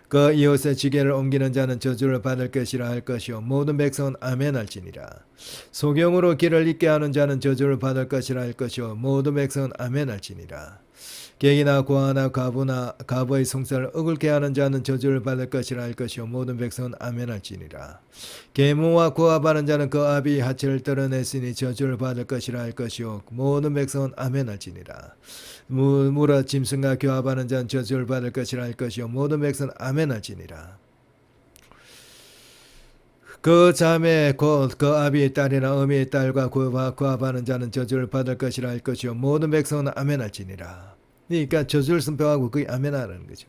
그 이웃의 지게를 옮기는 자는 저주를 받을 것이라 할 것이요 모든 백성은 아멘할지니라. 소경으로 길을 잇게 하는 자는 저주를 받을 것이라 할 것이요 모든 백성은 아멘할지니라. 객이나 고아나 과부의 성사를 어글게 하는 자는 저주를 받을 것이라 할 것이요 모든 백성은 아멘할지니라. 계모와 고압하는 자는 그 아비 하체를 떨어냈으니 저주를 받을 것이라 할 것이요 모든 백성은 아멘할지니라. 물어 짐승과 교합하는 자는 저주를 받을 것이라 할 것이요 모든 백성은 아멘할지니라. 그 자매 곧 그 아비의 딸이나 어미의 딸과 고압하는 자는 저주를 받을 것이라 할 것이요 모든 백성은 아멘할지니라. 그러니까 저주를 선포하고 그게 아멘하라는 거죠.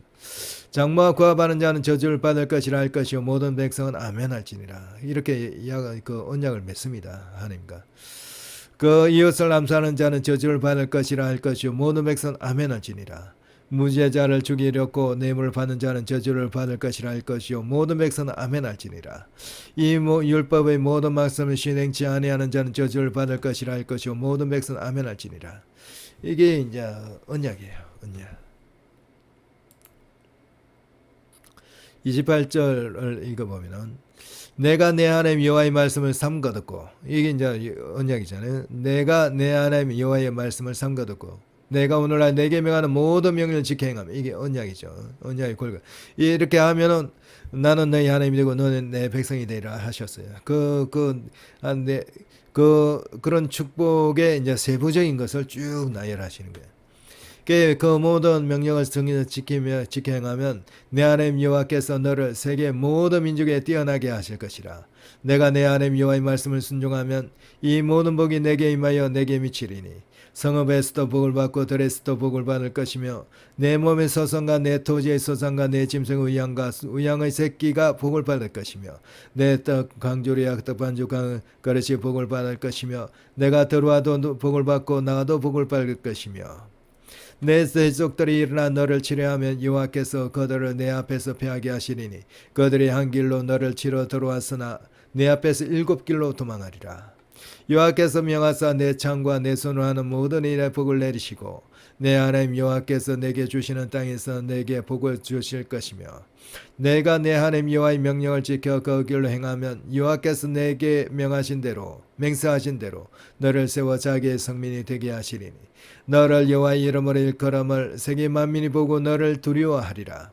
장모와 고압하는 자는 저주를 받을 것이라 할 것이요 모든 백성은 아멘할지니라. 이렇게 그 언약을 맺습니다. 하나님과. 그 이웃을 암살하는 자는 저주를 받을 것이라 할 것이요 모든 백성은 아멘할지니라. 무죄자를 죽이려고 뇌물을 받는 자는 저주를 받을 것이라 할 것이요 모든 백성은 아멘할지니라. 이 율법의 모든 말씀을 실행치 아니하는 자는 저주를 받을 것이라 할 것이요 모든 백성은 아멘할지니라. 이게 이제 언약이에요. 언약. 28절을 읽어보면은 내가 내 하나님 여호와의 말씀을 삼가듣고 이게 이제 언약이잖아요. 내가 내 하나님 여호와의 말씀을 삼가듣고 내가 오늘날 내게 명하는 모든 명령을 지켜 행하면 이게 언약이죠. 언약의 골가. 이렇게 하면은 나는 너희 하나님이 되고 너는 내 백성이 되리라 하셨어요. 그런 축복의 이제 세부적인 것을 쭉 나열하시는 거예요. 그 모든 명령을 지키며 지켜 행하면 내 하나님 여호와께서 너를 세계 모든 민족에 뛰어나게 하실 것이라. 내가 내 하나님 여호와의 말씀을 순종하면 이 모든 복이 내게 임하여 내게 미치리니 성읍에서도 복을 받고 들에서도 복을 받을 것이며 내 몸의 소성과 내 토지의 소산과 내 짐승의 우양의 새끼가 복을 받을 것이며 내 떡 강조리와 떡 반죽 그릇이 복을 받을 것이며 내가 들어와도 복을 받고 나가도 복을 받을 것이며 내 세족들이 일어나 너를 치려하면 여호와께서 그들을 내 앞에서 패하게 하시리니 그들이 한 길로 너를 치러 들어왔으나 내 앞에서 7길로 도망하리라. 여호와께서 명하사 내 창과 내 손으로 하는 모든 일에 복을 내리시고 내 하나님 여호와께서 내게 주시는 땅에서 내게 복을 주실 것이며 내가 내 하나님 여호와의 명령을 지켜 그 길로 행하면 여호와께서 내게 명하신 대로 맹세하신 대로 너를 세워 자기의 성민이 되게 하시리니 너를 여호와의 이름으로 일컬음을 세계 만민이 보고 너를 두려워하리라.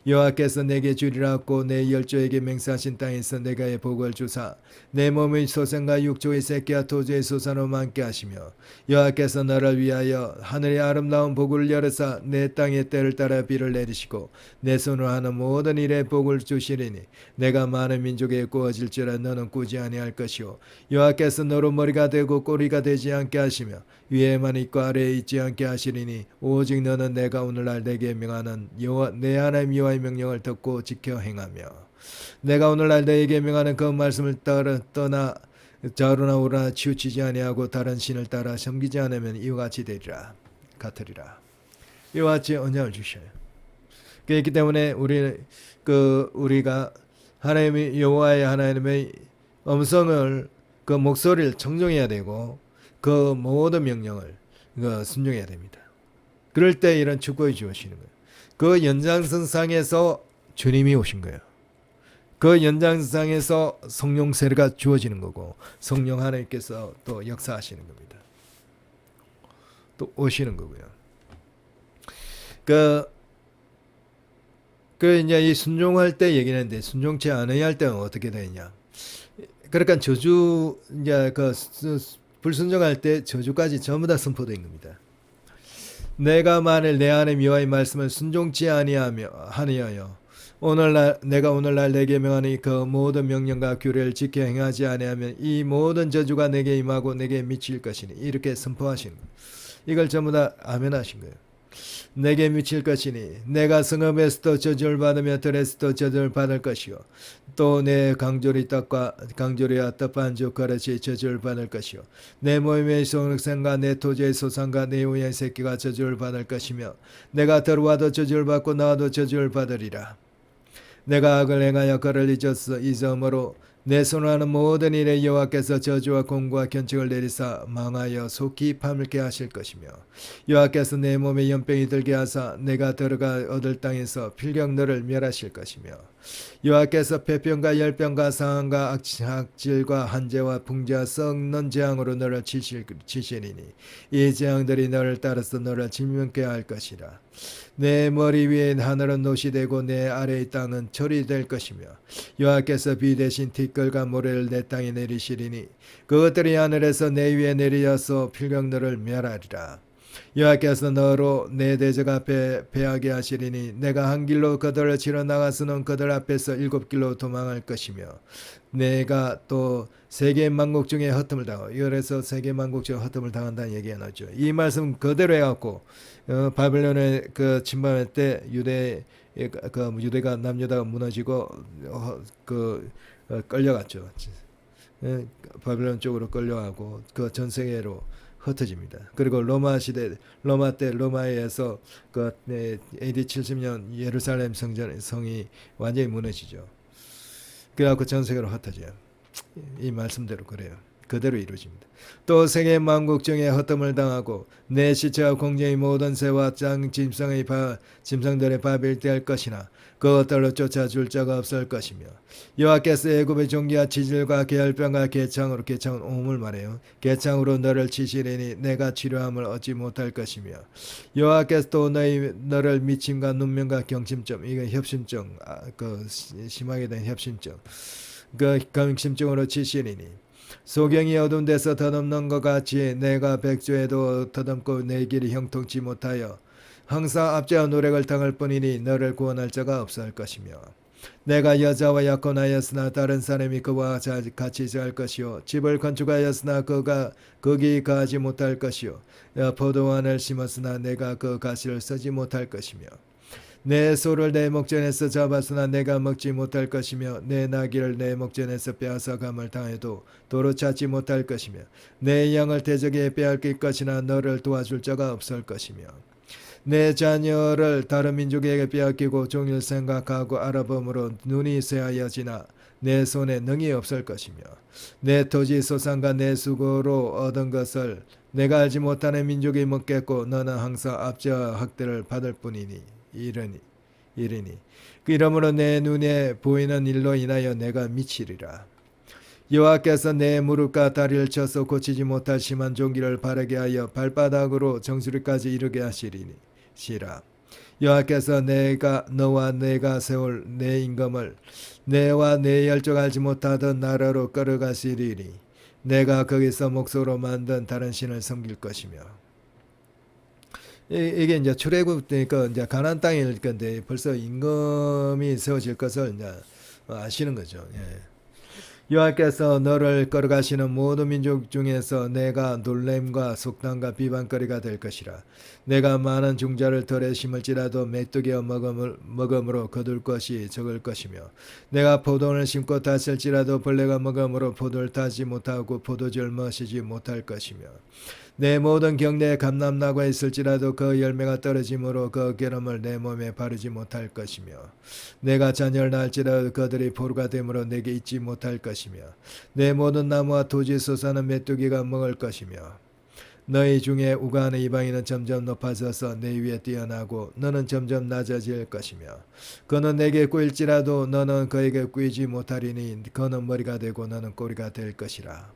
여호와께서 내게 주리라고 내 열조에게 맹세하신 땅에서 내가의 복을 주사 내 몸의 소생과 육조의 새끼와 토지의 소산으로 많게 하시며 여호와께서 너를 위하여 하늘의 아름다운 복을 열으사 내 땅의 때를 따라 비를 내리시고 내 손으로 하는 모든 일에 복을 주시리니 내가 많은 민족에 구어질지라 너는 꾸지 아니할 것이요 여호와께서 너로 머리가 되고 꼬리가 되지 않게 하시며 위에만 있고 아래에 있지 않게 하시리니 오직 너는 내가 오늘날 내게 명하는 내 하나님 여호와의 명령을 듣고 지켜 행하며 내가 오늘날 너에게 명하는 그 말씀을 떠나 좌우나 우나 치우치지 아니하고 다른 신을 따라 섬기지 않으면 이와 같이 되리라 같으리라. 이와 같이 언약을 주셔요. 그렇기 때문에 우리가 하나님의 여호와의 하나님의 음성을 그 목소리를 청정해야 되고 그 모든 명령을 순종해야 됩니다. 그럴 때 이런 축복이 주어지는 거예요. 그 연장선상에서 주님이 오신 거예요. 그 연장선상에서 성령 세례가 주어지는 거고 성령 하나님께서 또 역사하시는 겁니다. 또 오시는 거고요. 이제 이 순종할 때 얘기하는데 순종치 않아야 할 때는 어떻게 되냐? 그러니까 저주 이제 불순종할 때 저주까지 전부 다 선포된 겁니다. 내가 만일 내 하나님 여호와의 말씀을 순종치 아니하여 내가 오늘날 내게 명하니 그 모든 명령과 규례를 지켜 행하지 아니하면 이 모든 저주가 내게 임하고 내게 미칠 것이니 이렇게 선포하신 거예요. 이걸 전부 다 아멘하신 거예요. 내게 미칠 것이니 내가 성읍에서도 저주를 받으며 들에서도 저주를 받을 것이요 또 내 강조리와 떡반 주 그릇이 저주를 받을 것이요 내 모임의 소생과 내 토지의 소산과 내 우의 새끼가 저주를 받을 것이며 내가 들어와도 저주를 받고 나와도 저주를 받으리라. 내가 악을 행하여 그를 잊음으로 내 손으로 하는 모든 일에 여호와께서 저주와 공고와 견책을 내리사 망하여 속히 파멸케 하실 것이며 여호와께서 내 몸에 연병이 들게 하사 내가 들어가 얻을 땅에서 필경 너를 멸하실 것이며 여호와께서 폐병과 열병과 상함과 악질과 한재와 풍재와 썩는 재앙으로 너를 치시리니 이 재앙들이 너를 따라서 너를 질문케 할 것이라. 내 머리 위에 하늘은 노시 되고 내 아래의 땅은 철이 될 것이며 여호와께서 비 대신 티끌과 모래를 내 땅에 내리시리니 그것들이 하늘에서 내 위에 내리어서 필경 너를 멸하리라. 여호와께서 너로 내 대적 앞에 패하게 하시리니 내가 한 길로 그들을 치러 나가서는 그들 앞에서 7길로 도망할 것이며 내가 또 세계 만국 중에 허점을 당하고 그래서 세계 만국 중에 허점을 당한다는 얘기가 나오죠. 이 말씀 그대로 해갖고 바벨론의 침범할 때 유대가 남유다가 무너지고 끌려갔죠. 바벨론 쪽으로 끌려가고 그 전 세계로 흩어집니다. 그리고 로마 때 로마에서 AD 70년 예루살렘 성이 완전히 무너지죠. 그래갖고 전 세계로 흩어져요. 이 말씀대로 그래요. 그대로 이루어집니다. 또 세계 만국 중에 헛됨을 당하고 내 시체와 공중의 모든 새와 땅 짐승들의 밥이 일대할 것이나 그것들로 쫓아줄 자가 없을 것이며 여호와께서 애굽의 종기와 지질과 계열병과 개창은 오물 말해요. 개창으로 너를 치시리니 내가 치료함을 얻지 못할 것이며 여호와께서 또 너를 미침과 눈명과 경심증 이거 협심증 심하게 된 협심증 경심증으로 치시리니 소경이 어두운 데서 더듬는 것 같이 내가 백조에도 더듬고 내 길이 형통치 못하여 항상 압제와 노력을 당할 뿐이니 너를 구원할 자가 없을 것이며 내가 여자와 약혼하였으나 다른 사람이 그와 같이 잘 것이요 집을 건축하였으나 그가 거기 가지 못할 것이요 포도원을 심었으나 내가 그 가시를 쓰지 못할 것이며 내 소를 내 목전에서 잡았으나 내가 먹지 못할 것이며 내 나귀를 내 목전에서 빼앗아감을 당해도 도로 찾지 못할 것이며 내 양을 대적에 빼앗길 것이나 너를 도와줄 자가 없을 것이며 내 자녀를 다른 민족에게 빼앗기고 종일 생각하고 알아봄으로 눈이 쇠하여지나 내 손에 능이 없을 것이며 내 토지 소산과 내 수고로 얻은 것을 내가 알지 못하는 민족이 먹겠고 너는 항상 압제와 학대를 받을 뿐이니 이르니 이러므로 내 눈에 보이는 일로 인하여 내가 미치리라. 여호와께서 내 무릎과 다리를 쳐서 고치지 못할 심한 종기를 바르게 하여 발바닥으로 정수리까지 이르게 하시리니 시라. 여호와께서 너와 내가 세울 내 임금을 내와 내 열정 알지 못하던 나라로 끌어가시리니 내가 거기서 목소로 만든 다른 신을 섬길 것이며. 이게 이제 출애굽 때니까 이제 가나안 땅일 건데 벌써 임금이 세워질 것을 이제 아시는 거죠. 예. 여호와께서 너를 끌어가시는 모든 민족 중에서 내가 놀램과 속담과 비방거리가 될 것이라. 내가 많은 중자를 덜에 심을지라도 메뚜기와 먹음으로 거둘 것이 적을 것이며 내가 포도원을 심고 다쓸지라도 벌레가 먹음으로 포도를 타지 못하고 포도주를 마시지 못할 것이며 내 모든 경내에 감람나무가 있을지라도 그 열매가 떨어짐으로 그 기름을 내 몸에 바르지 못할 것이며 내가 자녀를 낳을지라도 그들이 포로가 되므로 내게 있지 못할 것이며 내 모든 나무와 토지 솟아는 메뚜기가 먹을 것이며 너희 중에 우가하는 이방인은 점점 높아져서 내 위에 뛰어나고 너는 점점 낮아질 것이며 그는 내게 꾸일지라도 너는 그에게 꾸이지 못하리니 그는 머리가 되고 너는 꼬리가 될 것이라.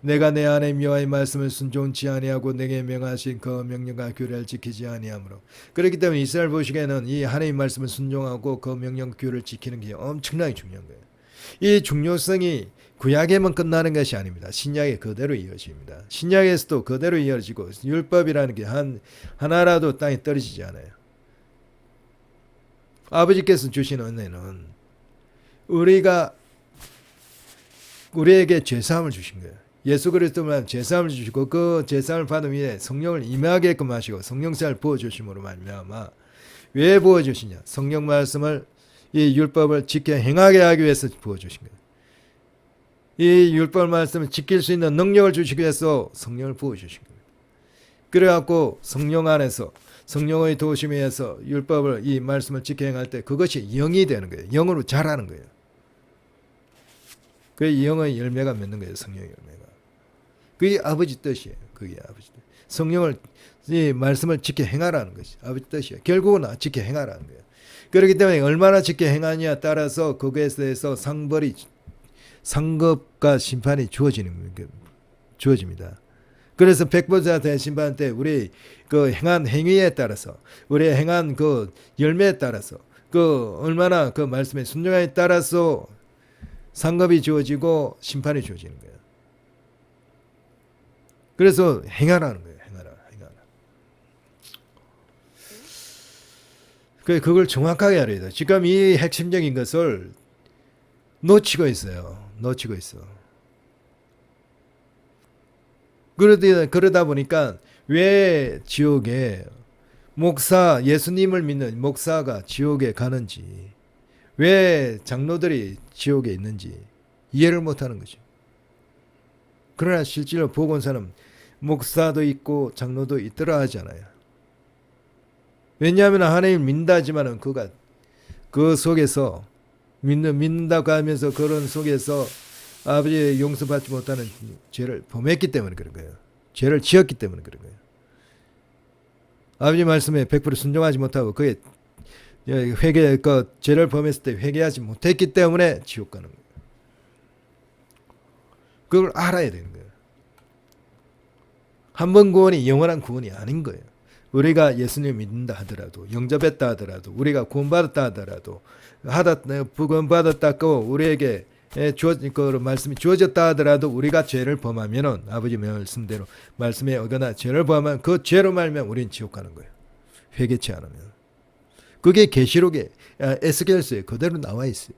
내가 내 하나님 여호와의 말씀을 순종치 아니하고 내게 명하신 그 명령과 규례를 지키지 아니하므로. 그렇기 때문에 이스라엘 보시기에는 이 하나님 말씀을 순종하고 그 명령 규례를 지키는 게 엄청나게 중요한 거예요. 이 중요성이 구약에만 끝나는 것이 아닙니다. 신약에 그대로 이어집니다. 신약에서도 그대로 이어지고 율법이라는 게 하나라도 땅에 떨어지지 않아요. 아버지께서 주신 은혜는 우리에게 죄사함을 주신 거예요. 예수 그리스도만 죄사함을 주시고 그 죄사함을 받은 위에 성령을 임하게끔 하시고 성령사를 부어주심으로 말미암아 왜 부어주시냐? 성령 말씀을 이 율법을 지켜 행하게 하기 위해서 부어주신 거예요. 이 율법 말씀을 지킬 수 있는 능력을 주시기 위해서 성령을 부어주신 거예요. 그래갖고 성령 안에서 성령의 도우심에 의해서 율법을 이 말씀을 지켜 행할 때 그것이 영이 되는 거예요. 영으로 자라는 거예요. 그 영의 열매가 맺는 거예요. 성령의 열매가. 그게 아버지 뜻이에요. 그게 아버지 뜻. 성령을 이 말씀을 지켜 행하라는 것이 아버지 뜻이에요. 결국은 지켜 행하라는 거예요. 그렇기 때문에 얼마나 지켜 행하느냐에 따라서 거기에 대해서 상급과 심판이 주어집니다. 그래서 백보자 심판 때 우리 그 행한 행위에 따라서 우리 행한 그 열매에 따라서 그 얼마나 그 말씀에 순종함에 따라서 상급이 주어지고 심판이 주어지는 거예요. 그래서 행하라는 거예요. 행하라. 그걸 정확하게 알아야 돼요. 지금 이 핵심적인 것을 놓치고 있어요. 그러다 보니까 왜 지옥에 예수님을 믿는 목사가 지옥에 가는지, 왜 장로들이 지옥에 있는지 이해를 못하는 거죠. 그러나 실제로 보건사는 목사도 있고 장로도 있더라 하잖아요. 왜냐하면 하나님을 믿는다지만은 그가 그 속에서 믿는다고 하면서 그런 속에서 아버지의 용서받지 못하는 죄를 범했기 때문에 그런 거예요. 죄를 지었기 때문에 그런 거예요. 아버지 말씀에 100% 순종하지 못하고 그게 죄를 범했을 때 회개하지 못했기 때문에 지옥 가는 거예요. 그걸 알아야 되는 거예요. 한 번 구원이 영원한 구원이 아닌 거예요. 우리가 예수님 믿는다 하더라도, 영접했다 하더라도, 우리가 구원받았다 하더라도, 구원받았다고 우리에게 그 말씀이 주어졌다 하더라도 우리가 죄를 범하면은 아버지 말씀대로 말씀에 어거나 죄를 범하면 그 죄로 말면 우리는 지옥 가는 거예요. 회개치 않으면. 그게 계시록에 에스겔서에 그대로 나와 있어요.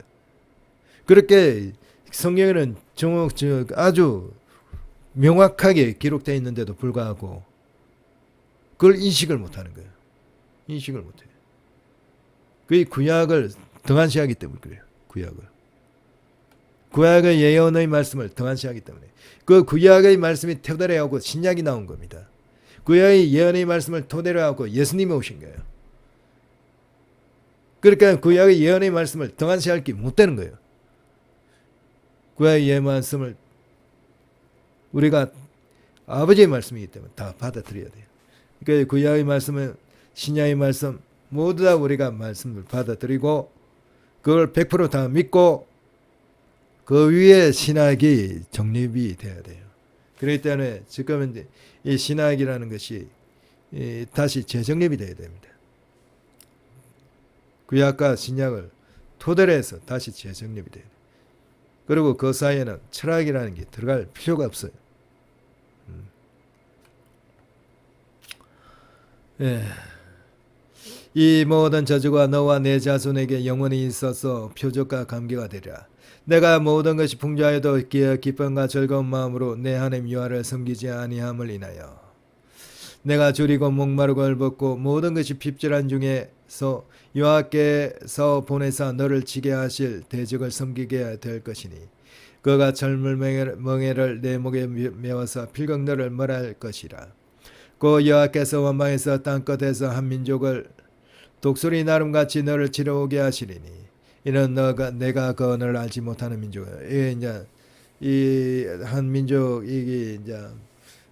그렇게 성경에는 아주 명확하게 기록되어 있는데도 불구하고 그걸 인식을 못하는 거예요. 인식을 못해요. 그게 구약을 등한시하기 때문에 그래요. 구약의 예언의 말씀을 등한시하기 때문에 그 구약의 말씀이 퇴달해하고 신약이 나온 겁니다. 구약의 예언의 말씀을 토대로 하고 예수님이 오신 거예요. 그러니까 구약의 예언의 말씀을 등한시할 못 되는 거예요. 구약의 예언의 말씀을 우리가 아버지의 말씀이기 때문에 다 받아들여야 돼요. 그러니까 구약의 말씀은 신약의 말씀 모두 다 우리가 말씀을 받아들이고 그걸 100%다 믿고 그 위에 신학이 정립이 돼야 돼요. 그렇기 때문에 지금은 이 신학이라는 것이 다시 재정립이 돼야 됩니다. 구약과 신약을 토대로 해서 다시 재정립이 돼요. 그리고 그 사이에는 철학이라는 게 들어갈 필요가 없어요. 예. 이 모든 저주가 너와 내 자손에게 영원히 있어서 표적과 감개가 되리라. 내가 모든 것이 풍조하여도 기쁨과 즐거운 마음으로 내 하나님 여호와를 섬기지 아니함을 인하여 내가 줄이고 목마르고 얼벗고 모든 것이 핍절한 중에서 여호와께서 보내사 너를 지게 하실 대적을 섬기게 될 것이니 그가 철물 멍에를 내 목에 메워서 필경 너를 멸할 것이라. 그 여호와께서 원방에서 땅끝에서 한 민족을 독수리 나름같이 너를 치러오게 하시리니 이는 내가 그 언어를 알지 못하는 민족이야. 이게 이제 이 한 민족이 이제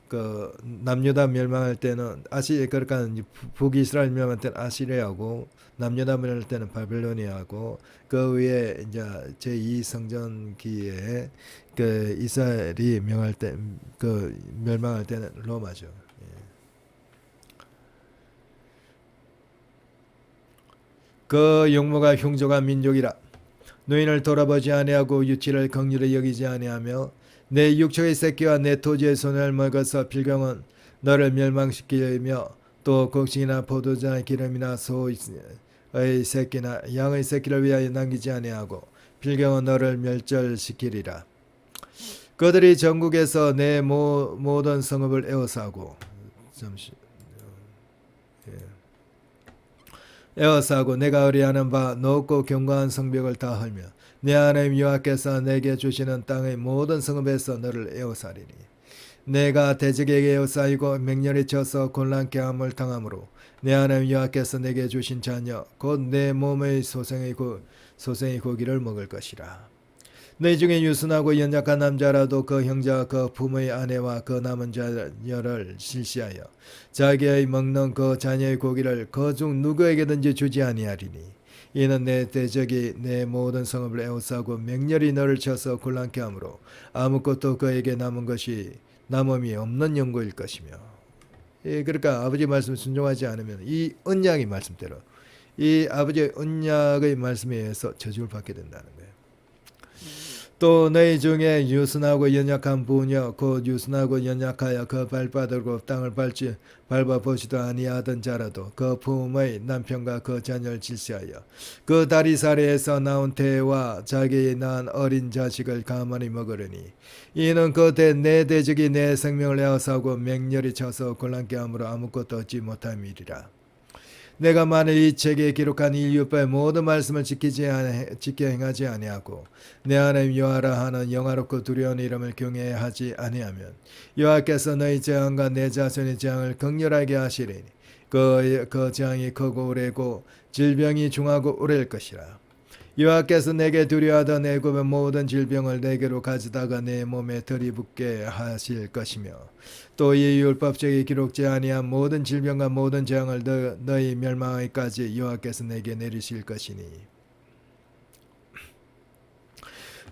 그 남유다 멸망할 때는 그러니까 북이스라엘 멸망할 때는 아시리아고 남유다 멸망할 때는 바벨로니아고 그 위에 이제 제2 성전기에 그 이스라엘이 멸망할 때는 로마죠. 그 용모가 흉조가 민족이라. 노인을 돌아보지 아니하고 유치를 긍휼히 여기지 아니하며 내 육체의 새끼와 내 토지의 손을 먹어서 필경은 너를 멸망시키며 또 곡식이나 포도주나 기름이나 소의 새끼나 양의 새끼를 위하여 남기지 아니하고 필경은 너를 멸절시키리라. 그들이 전국에서 내 모든 성읍을 에워싸고 에워싸고 내가 의뢰하는 바 높고 견고한 성벽을 다 헐며 내 하나님 여호와께서 내게 주시는 땅의 모든 성읍에서 너를 에워싸리니 내가 대적에게 에워싸이고 맹렬히 쳐서 곤란케 함을 당함으로 내 하나님 여호와께서 내게 주신 자녀 곧 내 몸의 소생의 고기를 먹을 것이라. 너희 중에 유순하고 연약한 남자라도 그 형제와 그 부모의 아내와 그 남은 자녀를 실시하여 자기의 먹는 그 자녀의 고기를 그 중 누구에게든지 주지 아니하리니 이는 내 대적이 내 모든 성읍을 에워싸고 맹렬히 너를 쳐서 곤란케 하므로 아무것도 그에게 남음이 없는 영구일 것이며. 그러니까 아버지 말씀 순종하지 않으면 이 언약의 말씀대로 이 아버지의 언약의 말씀에 의해서 저주를 받게 된다는 거예요. 또 너희 중에 유순하고 연약한 부녀 곧 유순하고 연약하여 그 발바닥으로 땅을 밟아보지도 아니하던 자라도 그 부모의 남편과 그 자녀를 질시하여 그 다리사리에서 나온 태와 자기의 낳은 어린 자식을 가만히 먹으려니 이는 그때 내 대적이 내 생명을 에워싸고 맹렬히 쳐서 곤란케 함으로 아무것도 얻지 못함이리라. 내가 만일 이 책에 기록한 이 율법의 모든 말씀을 지켜 행하지 아니하고 내 하나님 여호와라 하는 영화롭고 두려운 이름을 경외하지 아니하면 여호와께서 너희 재앙과 내 자손의 재앙을 극렬하게 하시리니 그 재앙이 크고 오래고 질병이 중하고 오래일 것이라. 여호와께서 내게 두려워하던 애굽의 모든 질병을 내게로 가져다가 내 몸에 들이붓게 하실 것이며 또 이 율법책에 기록지 아니한 모든 질병과 모든 재앙을 너희 멸망하기까지 여호와께서 내게 내리실 것이니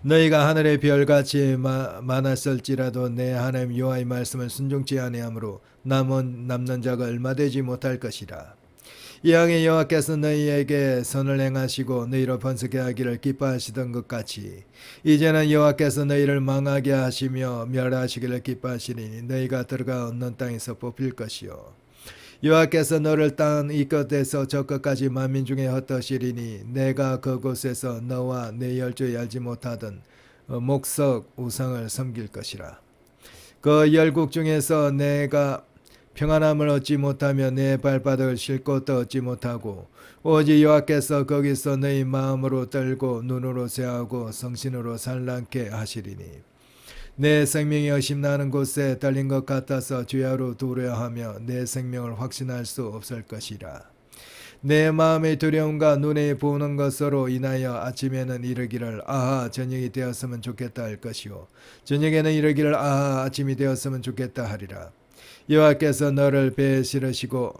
너희가 하늘의 별같이 많았을지라도 내 하나님 여호와의 말씀을 순종치 아니하므로 남는 자가 얼마 되지 못할 것이라. 이왕에 여호와께서 너희에게 선을 행하시고 너희로 번성케 하기를 기뻐하시던 것 같이 이제는 여호와께서 너희를 망하게 하시며 멸하시기를 기뻐하시리니 너희가 들어가 얻는 땅에서 뽑힐 것이요 여호와께서 너를 땅 이 끝에서 저 끝까지 만민 중에 흩으시리니 내가 그곳에서 너와 내 열조에 알지 못하던 목석 우상을 섬길 것이라. 그 열국 중에서 내가 평안함을 얻지 못하며 내 발바닥을 쉴 곳도 얻지 못하고 오직 여호와께서 거기서 너희 마음으로 떨고 눈으로 새하고 성신으로 산란케 하시리니 내 생명이 의심나는 곳에 떨린 것 같아서 주야로 두려워하며 내 생명을 확신할 수 없을 것이라. 내 마음의 두려움과 눈에 보는 것으로 인하여 아침에는 이르기를 아하 저녁이 되었으면 좋겠다 할 것이요 저녁에는 이르기를 아하 아침이 되었으면 좋겠다 하리라. 여호와께서 너를 배에 실으시고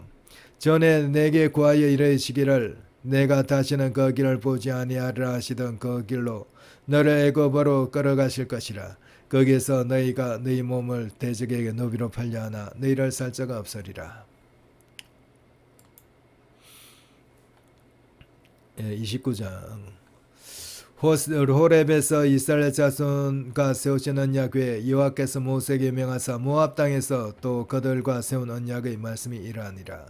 전에 내게 구하여 이르시기를 내가 다시는 그 길을 보지 아니하리라 하시던 그 길로 너를 애굽으로 끌어가실 것이라. 거기에서 너희가 너희 몸을 대적에게 노비로 팔려 하나 너희를 살 자가 없으리라. 29장 호렙에서 이스라엘 자손과 세우신 언약궤 여호와께서 모세에게 명하사 모압 땅에서 또 그들과 세운 언약의 말씀이 이러하니라.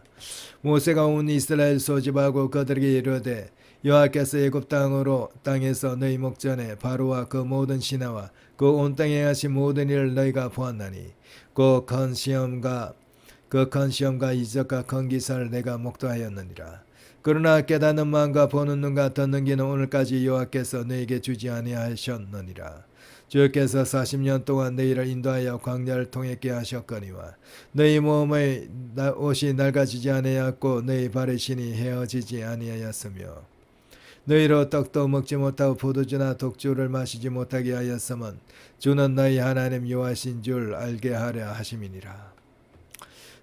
모세가 온 이스라엘 소집하고 그들에게 이르되 여호와께서 애굽 땅에서 너희 목전에 바로와 그 모든 신하와 그 온 땅에 하신 모든 일을 너희가 보았나니 그 큰 시험과 이적과 큰 기사를 내가 목도하였느니라. 그러나 깨닫는 마음과 보는 눈과 듣는 귀는 오늘까지 여호와께서 너에게 주지 아니하셨느니라. 주께서 40년 동안 너희를 인도하여 광야를 통했게 하셨거니와 너희 몸의 옷이 낡아지지 아니하였고 너희 발의 신이 헤어지지 아니하였으며 너희로 떡도 먹지 못하고 포도주나 독주를 마시지 못하게 하였으면 주는 너희 하나님 여호와신 줄 알게 하려 하심이니라.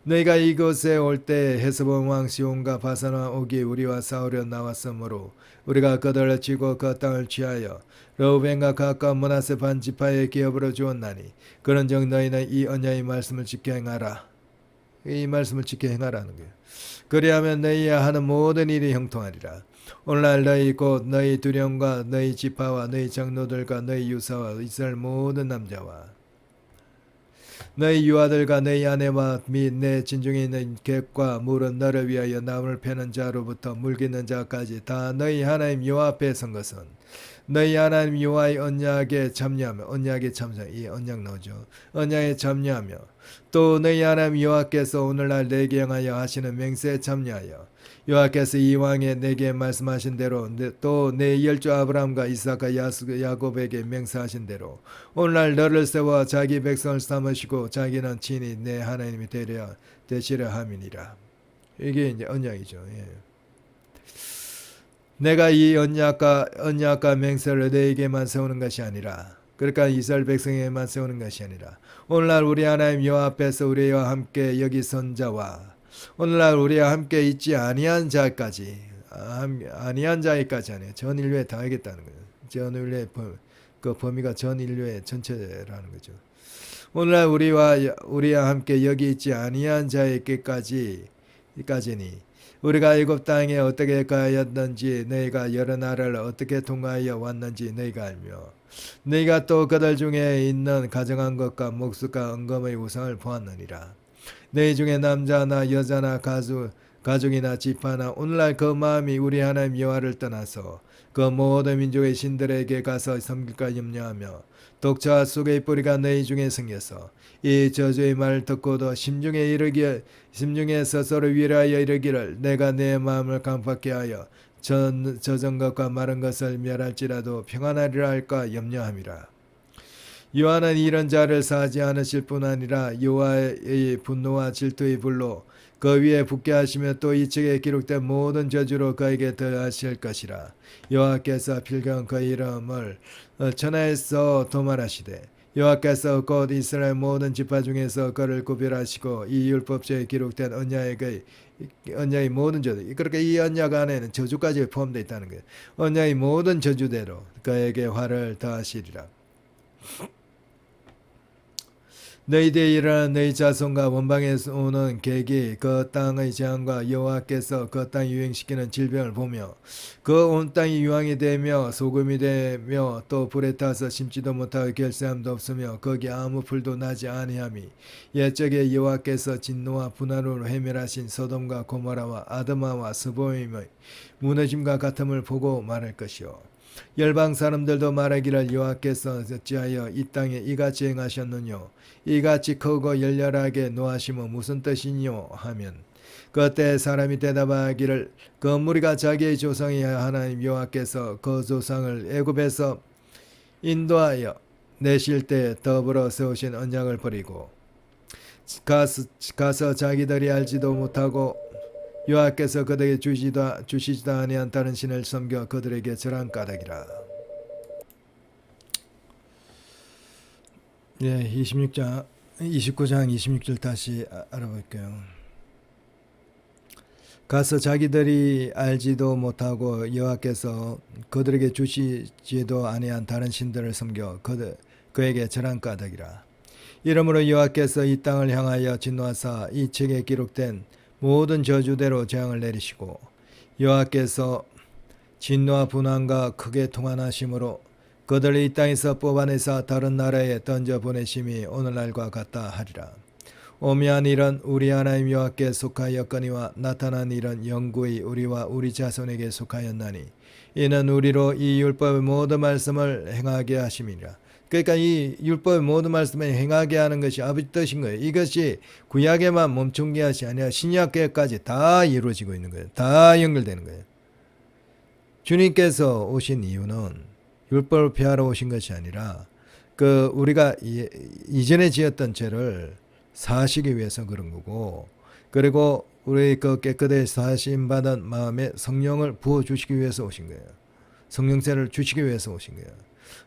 너희가 이곳에 올 때 헤스본 왕 시온과 바산 왕 옥이 우리와 싸우려 나왔으므로 우리가 그들을 치고 그 땅을 취하여 르우벤과 가까운 므낫세 반 지파의 기업으로 주었나니 그런즉 너희는 이 언약의 말씀을 지켜 행하라. 이 말씀을 지켜 행하라는 거예요. 그리하면 너희야 하는 모든 일이 형통하리라. 오늘날 너희 곧 너희 두령과 너희 지파와 너희 장로들과 너희 유사와 이스라엘 모든 남자와 너희 유아들과 너희 아내와 및 내 진중에 있는 객과 물은 너를 위하여 나무를 패는 자로부터 물기는 자까지 다 너희 하나님 여호와 앞에 선 것은 너희 하나님 여호와의 언약에 참여하며 언약에 참여 이 언약 나오죠. 언약에 참여하며 또 너희 하나님 여호와께서 오늘날 내게 행하여 하시는 맹세에 참여하여 여호와께서 이왕에 내게 말씀하신 대로 또 내 열조 아브라함과 이삭과 야곱에게 맹세하신 대로 오늘날 너를 세워 자기 백성을 삼으시고 자기는 친히 내 하나님이 되시려 함이니라. 이게 이제 언약이죠. 예. 내가 이 언약과 맹세를 너에게만 세우는 것이 아니라 그러니까 이스라엘 백성에게만 세우는 것이 아니라 오늘날 우리 하나님 여호와 앞에서 우리와 함께 여기 선 자와 오늘날 우리와 함께 있지 아니한 자까지 아니한 자에까지 아니에요. 전 인류에 다 하겠다는 거예요. 전 인류의 그 범위가 전 인류의 전체라는 거죠. 오늘날 우리와 함께 여기 있지 아니한 자에게까지니 우리가 애굽 땅에 어떻게 가였는지 너희가 여러 나라를 어떻게 통과하여 왔는지 너희가 알며 너희가 또 그들 중에 있는 가정한 것과 목숫과 은금의 우상을 보았느니라. 너희 중에 남자나 여자나 가족이나 지파나 오늘날 그 마음이 우리 하나님 여호와를 떠나서 그 모든 민족의 신들에게 가서 섬길까 염려하며 독자와 쑥의 뿌리가 너희 중에 생겨서 이 저주의 말을 듣고도 심중에 스스로 위로하여 이르기를 내가 내 마음을 강팍케 하여 젖은 것과 마른 것을 멸할지라도 평안하리라 할까 염려함이라. 여호와는 이런 자를 사하지 않으실 뿐 아니라 여호와의 분노와 질투의 불로 그 위에 붙게 하시며 또 이 책에 기록된 모든 저주로 그에게 더하실 것이라. 여호와께서 필경 그 이름을 천하에서 도말하시되 여호와께서 곧 이스라엘 모든 지파 중에서 그를 구별하시고 이 율법서에 기록된 언약의 모든 저주 그러니까 이 언약 안에는 저주까지 포함되어 있다는 거예요. 언약의 모든 저주대로 그에게 화를 더하시리라. 너희들이 일어나 너희 자손과 원방에서 오는 객이 그 땅의 재앙과 여호와께서 그 땅에 유행시키는 질병을 보며 그 온 땅이 유황이 되며 소금이 되며 또 불에 타서 심지도 못하고 결실함도 없으며 거기 아무 풀도 나지 아니함이 옛적에 여호와께서 진노와 분하로 해멸하신 소돔과 고모라와 아드마와 스보임의 무너짐과 같음을 보고 말할 것이요 열방 사람들도 말하기를 여호와께서 어찌하여 이 땅에 이같이 행하셨느뇨 이같이 크고 열렬하게 노하심은 무슨 뜻이뇨 하면 그때 사람이 대답하기를 그 무리가 자기의 조상이 하나님 여호와께서 그 조상을 애굽에서 인도하여 내실 때 더불어 세우신 언약을 버리고 가서 자기들이 알지도 못하고 여호와께서 그들에게 주시지도 아니한 다른 신을 섬겨 그들에게 절한 까닭이라. 예, 29장 26절 다시 알아볼게요. 가서 자기들이 알지도 못하고 여호와께서 그들에게 주시지도 아니한 다른 신들을 섬겨 그에게 절한 까닭이라. 이러므로 여호와께서 이 땅을 향하여 진노하사 이 책에 기록된 모든 저주대로 재앙을 내리시고 여호와께서 진노와 분한과 크게 통한하심으로 그들을 이 땅에서 뽑아내사 다른 나라에 던져 보내심이 오늘날과 같다 하리라. 오미한 일은 우리 하나님 여호와께 속하였거니와 나타난 일은 영구히 우리와 우리 자손에게 속하였나니 이는 우리로 이 율법의 모든 말씀을 행하게 하심이라. 그러니까 이 율법의 모든 말씀을 행하게 하는 것이 아버지 뜻인 거예요. 이것이 구약에만 멈춘 것이 아니라 신약계까지 다 이루어지고 있는 거예요. 다 연결되는 거예요. 주님께서 오신 이유는 율법을 폐하러 오신 것이 아니라 우리가 이전에 지었던 죄를 사시기 위해서 그런 거고, 그리고 우리 깨끗하게 사심 받은 마음에 성령을 부어 주시기 위해서 오신 거예요. 성령세를 주시기 위해서 오신 거예요.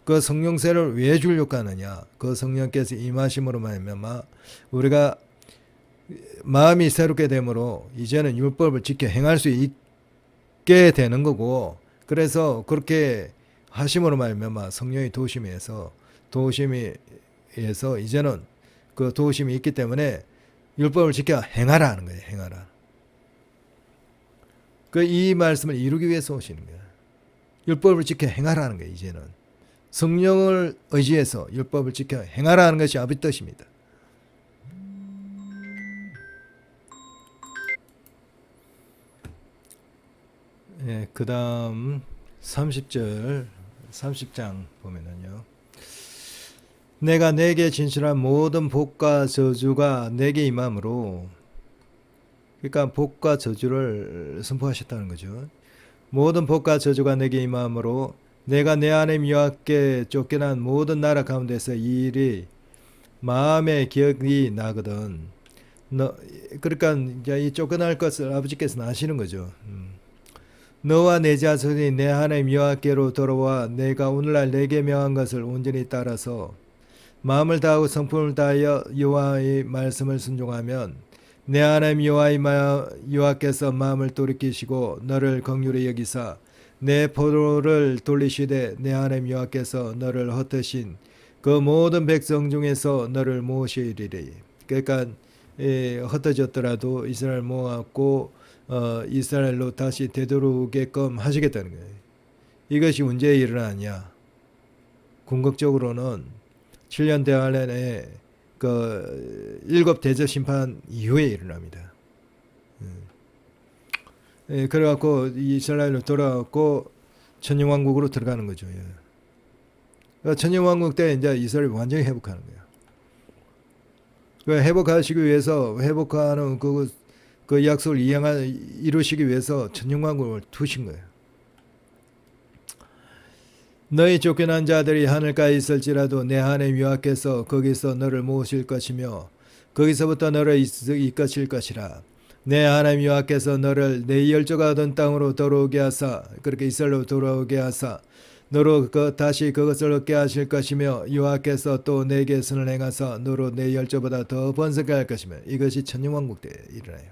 그 성령세를 왜 주려고 하느냐? 그 성령께서 임하심으로 말미암아 우리가 마음이 새롭게 되므로 이제는 율법을 지켜 행할 수 있게 되는 거고, 그래서 그렇게 하심으로 말미암아 성령이 도심에서 이제는 그 도심이 있기 때문에 율법을 지켜 행하라 하는 거예요. 행하라. 이 말씀을 이루기 위해서 오시는 거예요. 율법을 지켜 행하라는 거예요. 이제는 성령을 의지해서 율법을 지켜 행하라는 것이 아버지 뜻입니다. 예, 그 다음 30장 보면은요. 내가 내게 진실한 모든 복과 저주가 내게 임함으로, 그러니까 복과 저주를 선포하셨다는 거죠. 모든 복과 저주가 내게 임함으로 내가 내 하나님 여호와께 쫓겨난 모든 나라 가운데서 이 일이 마음에 기억이 나거든. 그러니까 이제 이 쫓겨날 것을 아버지께서 아시는 거죠. 너와 내 자손이 내 하나님 여호와께로 돌아와 내가 오늘날 내게 명한 것을 온전히 따라서 마음을 다하고 성품을 다하여 여호와의 말씀을 순종하면 내 하나님 여호와께서 마음을 돌이키시고 너를 긍휼히 여기사 내 포로를 돌리시되 내 하나님 여호와께서 너를 흩으신 그 모든 백성 중에서 너를 모으시리니. 그러니까 흩어졌더라도 이스라엘 모아갖고 이스라엘로 다시 되돌아오게끔 하시겠다는 거예요. 이것이 언제 일어나냐? 궁극적으로는 7년 대환란의 일곱 대접 심판 이후에 일어납니다. 그래갖고 이스라엘로 돌아왔고 천년왕국으로 들어가는 거죠. 천년왕국 때 이제 이스라엘 완전히 회복하는 거예요. 회복하시기 위해서 회복하는 그 약속을 이루시기 위해서 천년왕국을 두신 거예요. 너희 쫓겨난 자들이 하늘가에 있을지라도 내 하나님 여호와께서 거기서 너를 모으실 것이며 거기서부터 너를 이끄실 것이라. 내 하나님 여호와께서 너를 내 열조가 얻은 땅으로 돌아오게 하사, 그렇게 이스라엘로 돌아오게 하사 너로 다시 그것을 얻게 하실 것이며 여호와께서 또 내게 선을 행하사 너로 내 열조보다 더 번성하게 할 것이며. 이것이 천년왕국 때 일어나요.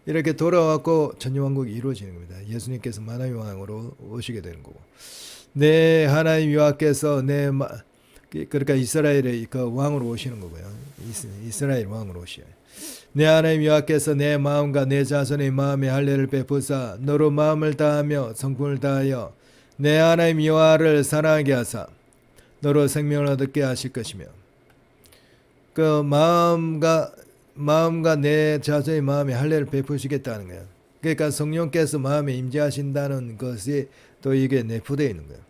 이렇게 돌아왔고 천년왕국이 이루어지는 겁니다. 예수님께서 만왕의 왕으로 오시게 되는 거고, 내 하나님 여호와께서 그러니까 이스라엘의 그 왕으로 오시는 거고요. 이스라엘 왕으로 오셔요. 내 하나님 여호와께서 내 마음과 내 자손의 마음에 할례를 베푸사 너로 마음을 다하며 성품을 다하여 내 하나님 여호와를 사랑하게 하사 너로 생명을 얻게 하실 것이며. 그 마음과 내 자손의 마음에 할례를 베푸시겠다는 거예요. 그러니까 성령께서 마음에 임재하신다는 것이 또 이게 내포되어 있는 거예요.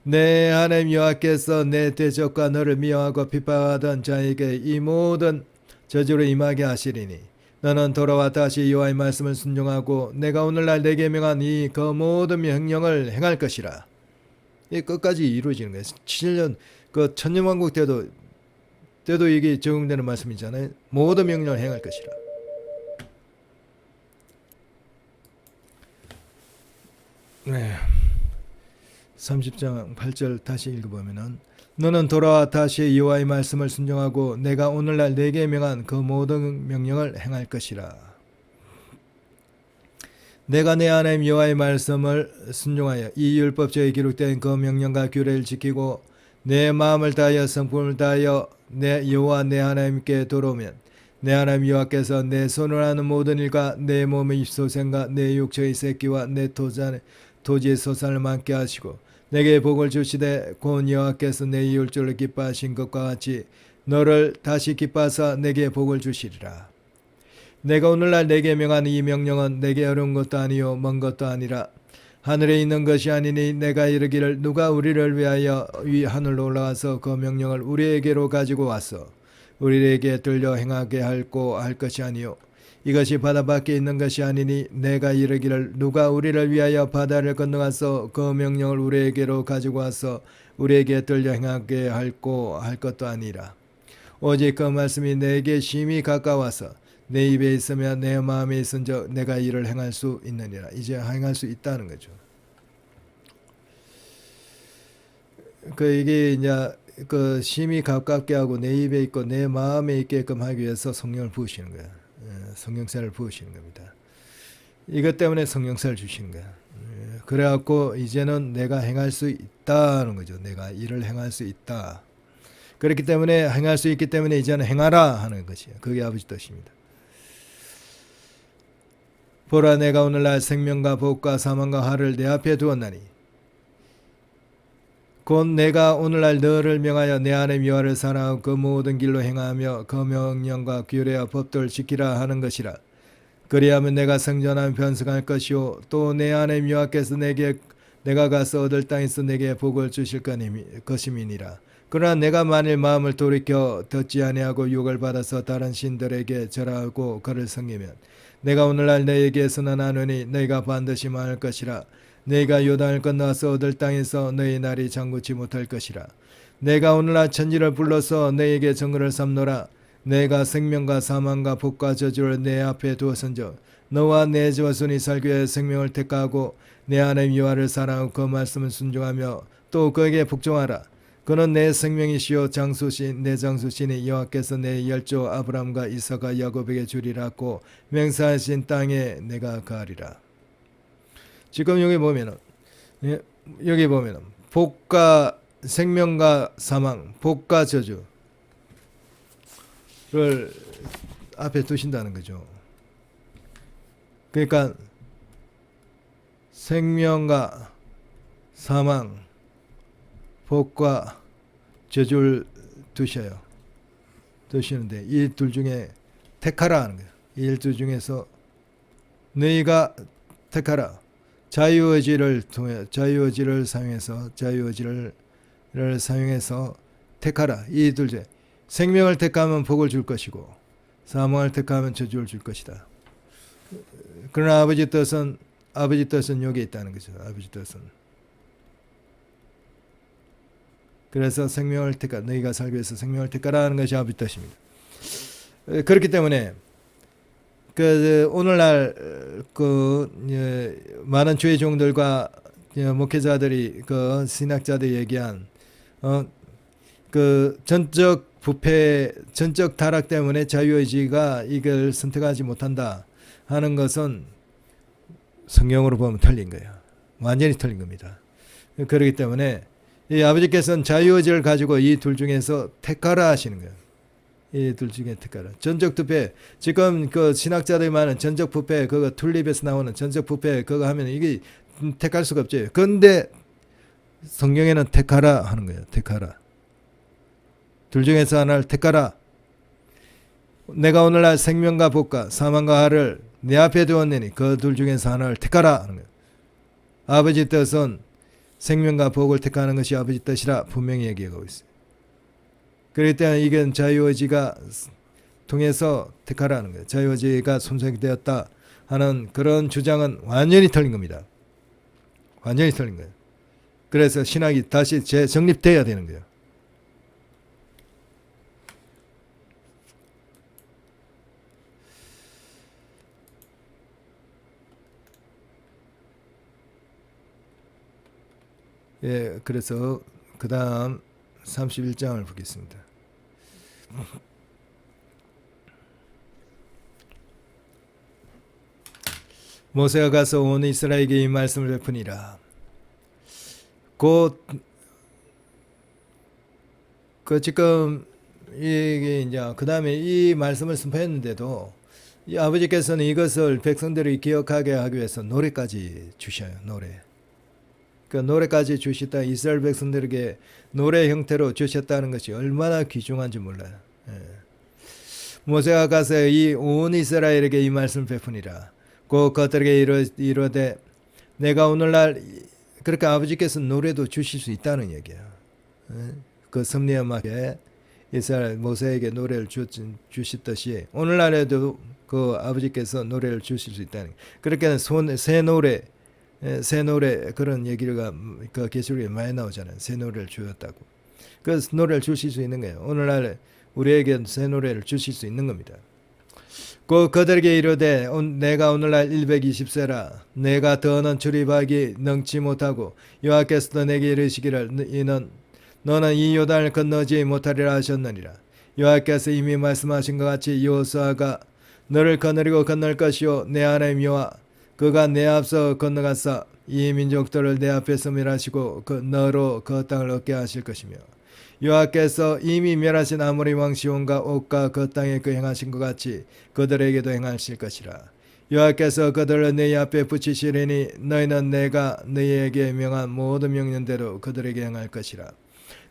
내 하나님 여호와께서 내 대적과 너를 미워하고 핍박하던 자에게 이 모든 저주로 임하게 하시리니 너는 돌아와 다시 여호와의 말씀을 순종하고 내가 오늘날 내게 명한 이 그 모든 명령을 행할 것이라. 이 끝까지 이루어지는 거예요. 7년 그 천년왕국 때도 이게 적용되는 말씀이잖아요. 모든 명령을 행할 것이라. 네. 30장 8절 다시 읽어보면은 너는 돌아와 다시 여호와의 말씀을 순종하고 내가 오늘날 내게 명한 그 모든 명령을 행할 것이라. 내가 내 하나님 여호와의 말씀을 순종하여 이 율법서에 기록된 그 명령과 규례를 지키고 내 마음을 다하여 성품을 다하여 내 여호와 내 하나님께 돌아오면 내 하나님 여호와께서 내 손을 하는 모든 일과 내 몸의 입소생과 내 육체의 새끼와 내 토지의 소산을 많게 하시고 내게 복을 주시되 곧 여호와께서 내 이웃줄을 기뻐하신 것과 같이 너를 다시 기뻐하사 내게 복을 주시리라. 내가 오늘날 내게 명한 이 명령은 내게 어려운 것도 아니요 먼 것도 아니라 하늘에 있는 것이 아니니 내가 이르기를 누가 우리를 위하여 위 하늘로 올라가서 그 명령을 우리에게로 가지고 와서 우리에게 들려 행하게 할고 할 것이 아니요 이것이 바다 밖에 있는 것이 아니니 내가 이르기를 누가 우리를 위하여 바다를 건너가서 그 명령을 우리에게로 가지고 와서 우리에게 들려 행하게 할고 할 것도 아니라 오직 그 말씀이 내게 심히 가까워서 내 입에 있으면 내 마음에 있은즉 내가 이를 행할 수 있느니라. 이제 행할 수 있다는 거죠. 이게 이제 그 심히 가깝게 하고 내 입에 있고 내 마음에 있게끔 하기 위해서 성령을 부으시는 거야. 성령세를 부으시는 겁니다. 이것 때문에 성령세를 주시는 거야. 그래갖고 이제는 내가 행할 수 있다는 거죠. 내가 일을 행할 수 있다. 그렇기 때문에 행할 수 있기 때문에 이제는 행하라 하는 것이에요. 그게 아버지 뜻입니다. 보라 내가 오늘날 생명과 복과 사망과 화를 내 앞에 두었나니 곧 내가 오늘날 너를 명하여 내 하나님 여호와를 사랑하고 그 모든 길로 행하며 그 명령과 규례와 법도를 지키라 하는 것이라. 그리하면 내가 생존하며 변성할 것이요 또 내 하나님 여호와께서 내가 가서 얻을 땅에서 내게 복을 주실 것임이니라. 그러나 내가 만일 마음을 돌이켜 듣지 아니하고 유혹을 받아서 다른 신들에게 절하고 그를 섬기면 내가 오늘날 너에게 선언하노니 너희가 반드시 망할 것이라. 너희가 요단을 건너서 얻을 땅에서 너희 날이 장구치 못할 것이라. 내가 오늘날 천지를 불러서 너희에게 정거를 삼노라. 내가 생명과 사망과 복과 저주를 내 앞에 두었은즉 너와 내 자손이 살기 위해 생명을 택하고 내 하나님 여호와를 사랑하고 그 말씀을 순종하며 또 그에게 복종하라. 그는 내 생명이시요 장수신 내 장수신이 여호와께서 내 열조 아브라함과 이삭과 야곱에게 주리라고 맹세하신 땅에 내가 가리라. 지금 여기 보면은 복과 생명과 사망, 복과 저주를 앞에 두신다는 거죠. 그러니까 생명과 사망, 복과 저주를 두시는데 이 둘 중에 택하라 하는 거예요. 이 둘 중에서 너희가 택하라. 자유의지를 사용해서 택하라. 이 둘 중에 생명을 택하면 복을 줄 것이고 사망을 택하면 저주를 줄 것이다. 그러나 아버지 뜻은 여기 있다는 거죠. 아버지 뜻은. 그래서 생명을 너희가 살기 위해서 생명을 택하라는 것이 아버지 뜻입니다. 그렇기 때문에 오늘날 많은 주의 종들과 목회자들이 신학자들이 얘기한 전적 부패, 전적 타락 때문에 자유의지가 이걸 선택하지 못한다 하는 것은 성경으로 보면 틀린 거예요. 완전히 틀린 겁니다. 그렇기 때문에 이 아버지께서는 자유의지를 가지고 이 둘 중에서 택하라 하시는 거예요. 이 둘 중에 택하라. 전적 부패, 지금 신학자들이 말하는 전적 부패, 그거 툴립에서 나오는 전적 부패, 그거 하면 이게 택할 수가 없죠. 그런데 성경에는 택하라 하는 거예요. 택하라. 둘 중에서 하나를 택하라. 내가 오늘날 생명과 복과 사망과 화를 내 앞에 두었느니 그 둘 중에서 하나를 택하라 하는 거예요. 아버지 뜻은 생명과 복을 택하는 것이 아버지 뜻이라 분명히 얘기하고 있어요. 그렇기 때문에 이건 자유의지가 통해서 택하라는 거예요. 자유의지가 손상되었다 하는 그런 주장은 완전히 틀린 겁니다. 완전히 틀린 거예요. 그래서 신학이 다시 재정립돼야 되는 거예요. 예, 그래서 그 다음 31장을 보겠습니다. 모세가 가서 온 이스라엘에게 이 말씀을 베푸니라. 곧 지금 이게 이제 그 다음에 이 말씀을 선포했는데도 이 아버지께서는 이것을 백성들이 기억하게 하기 위해서 노래까지 주셔요. 노래. 그 노래까지 주시다 이스라엘 백성들에게 노래 형태로 주셨다는 것이 얼마나 귀중한지 몰라요. 예. 모세가 가서 이 온 이스라엘에게 이 말씀을 베푸니라. 곧 그들에게 이르되 내가 오늘날 그렇게 아버지께서 노래도 주실 수 있다는 얘기예요. 예. 그 섭리에 맞게 이스라엘 모세에게 노래를 주셨듯이 오늘날에도 그 아버지께서 노래를 주실 수 있다는. 그렇게 새 노래 그런 얘기가 그 계시록에 많이 나오잖아요. 새 노래를 주었다고. 그 노래를 주실 수 있는 거예요. 오늘날 우리에게 새 노래를 주실 수 있는 겁니다. 그들에게 이르되 내가 오늘날 120세라 내가 더는 출입하기 능치 못하고 여호와께서도 내게 이르시기를 너는 이 요단을 건너지 못하리라 하셨느니라. 여호와께서 이미 말씀하신 것 같이 여호수아가 너를 거느리고 건널 것이요 내 하나님 여호와 그가 내 앞서 건너가사 이 민족들을 내 앞에서 멸하시고 너로 그 땅을 얻게 하실 것이며 여호와께서 이미 멸하신 아모리 왕 시온과 옥과 그 땅에 그 행하신 것 같이 그들에게도 행하실 것이라. 여호와께서 그들을 너희 앞에 붙이시리니 너희는 내가 너희에게 명한 모든 명령대로 그들에게 행할 것이라.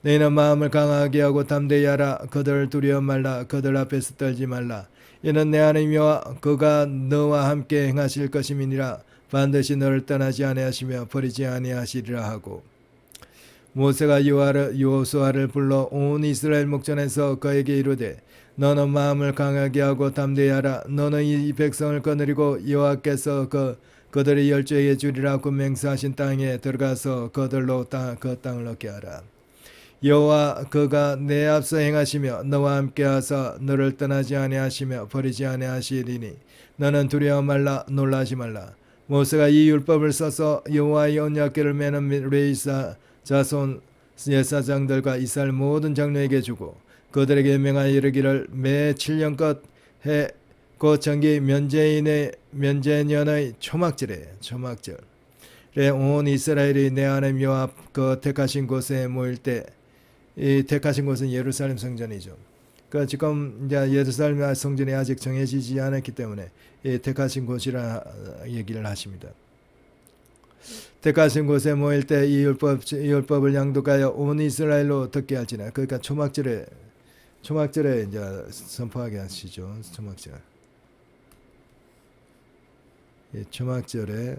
너희는 마음을 강하게 하고 담대히 하라. 그들을 두려워 말라. 그들 앞에서 떨지 말라. 이는 내 하나님 여호와 그가 너와 함께 행하실 것임이니라. 반드시 너를 떠나지 아니하시며 버리지 아니하시리라 하고 모세가 여호수아를 불러 온 이스라엘 목전에서 그에게 이르되 너는 마음을 강하게 하고 담대히 하라. 너는 이 백성을 거느리고 여호와께서 그들의 열조에게 주리라고 맹세하신 땅에 들어가서 그들로 그 땅을 얻게 하라. 여호와 그가 내 앞서 행하시며 너와 함께 하사 너를 떠나지 아니하시며 버리지 아니하시리니 너는 두려워 말라 놀라지 말라. 모세가 이 율법을 써서 여호와의 언약궤를 매는 레위사 자손 예사장들과 이스라엘 모든 장로에게 주고 그들에게 명하여 이르기를 매 7년껏 해 그 정기 면제년의 초막절에 온 이스라엘이 내 하나님 여호와 그 택하신 곳에 모일 때 이 택하신 곳은 예루살렘 성전이죠. 그 지금 이제 예루살렘 성전이 아직 정해지지 않았기 때문에 이 택하신 곳이라 얘기를 하십니다. 택하신 곳에 모일 때 이 율법을 양독하여 온 이스라엘로 듣게 할지나. 그러니까 초막절에 이제 선포하게 하시죠. 초막절에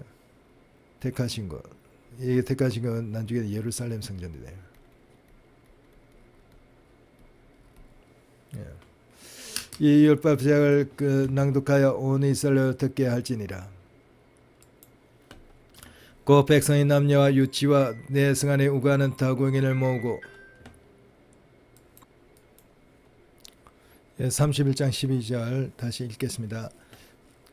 택하신 것. 이게 택하신 건 나중에 예루살렘 성전이 돼요. 이 율법책을 낭독하여 온 이스라엘로 듣게 할지니라. 그 백성의 남녀와 유치와 내 성안에 우가는 타국인을 모으고 31장 12절 다시 읽겠습니다.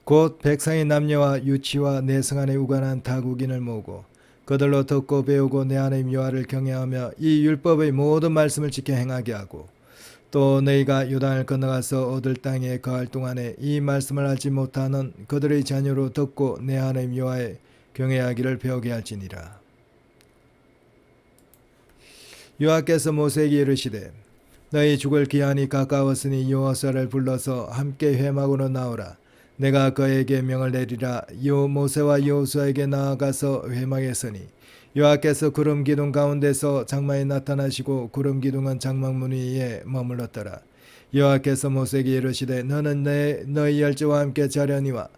곧 백성의 남녀와 유치와 내 성안에 우간한 타국인을 모으고 그들로 듣고 배우고 내 하나님 여호와를 경외하며 이 율법의 모든 말씀을 지켜 행하게 하고 또 너희가 요단을 건너가서 얻을 땅에 거할 동안에 이 말씀을 알지 못하는 그들의 자녀로 듣고 내 하나님 여호와의 경외하기를 배우게 할지니라. 여호와께서 모세에게 이르시되 너희 죽을 기한이 가까웠으니 여호수아를 불러서 함께 회막으로 나오라. 내가 그에게 명을 내리라. 모세와 여호수아에게 나아가서 회막에 서니 여호와께서 구름 기둥 가운데서 장막에 나타나시고 구름 기둥은 장막문 위에 머물렀더라. 여호와께서 모세에게 이르시되 너는 너희 열조와 함께 자려니와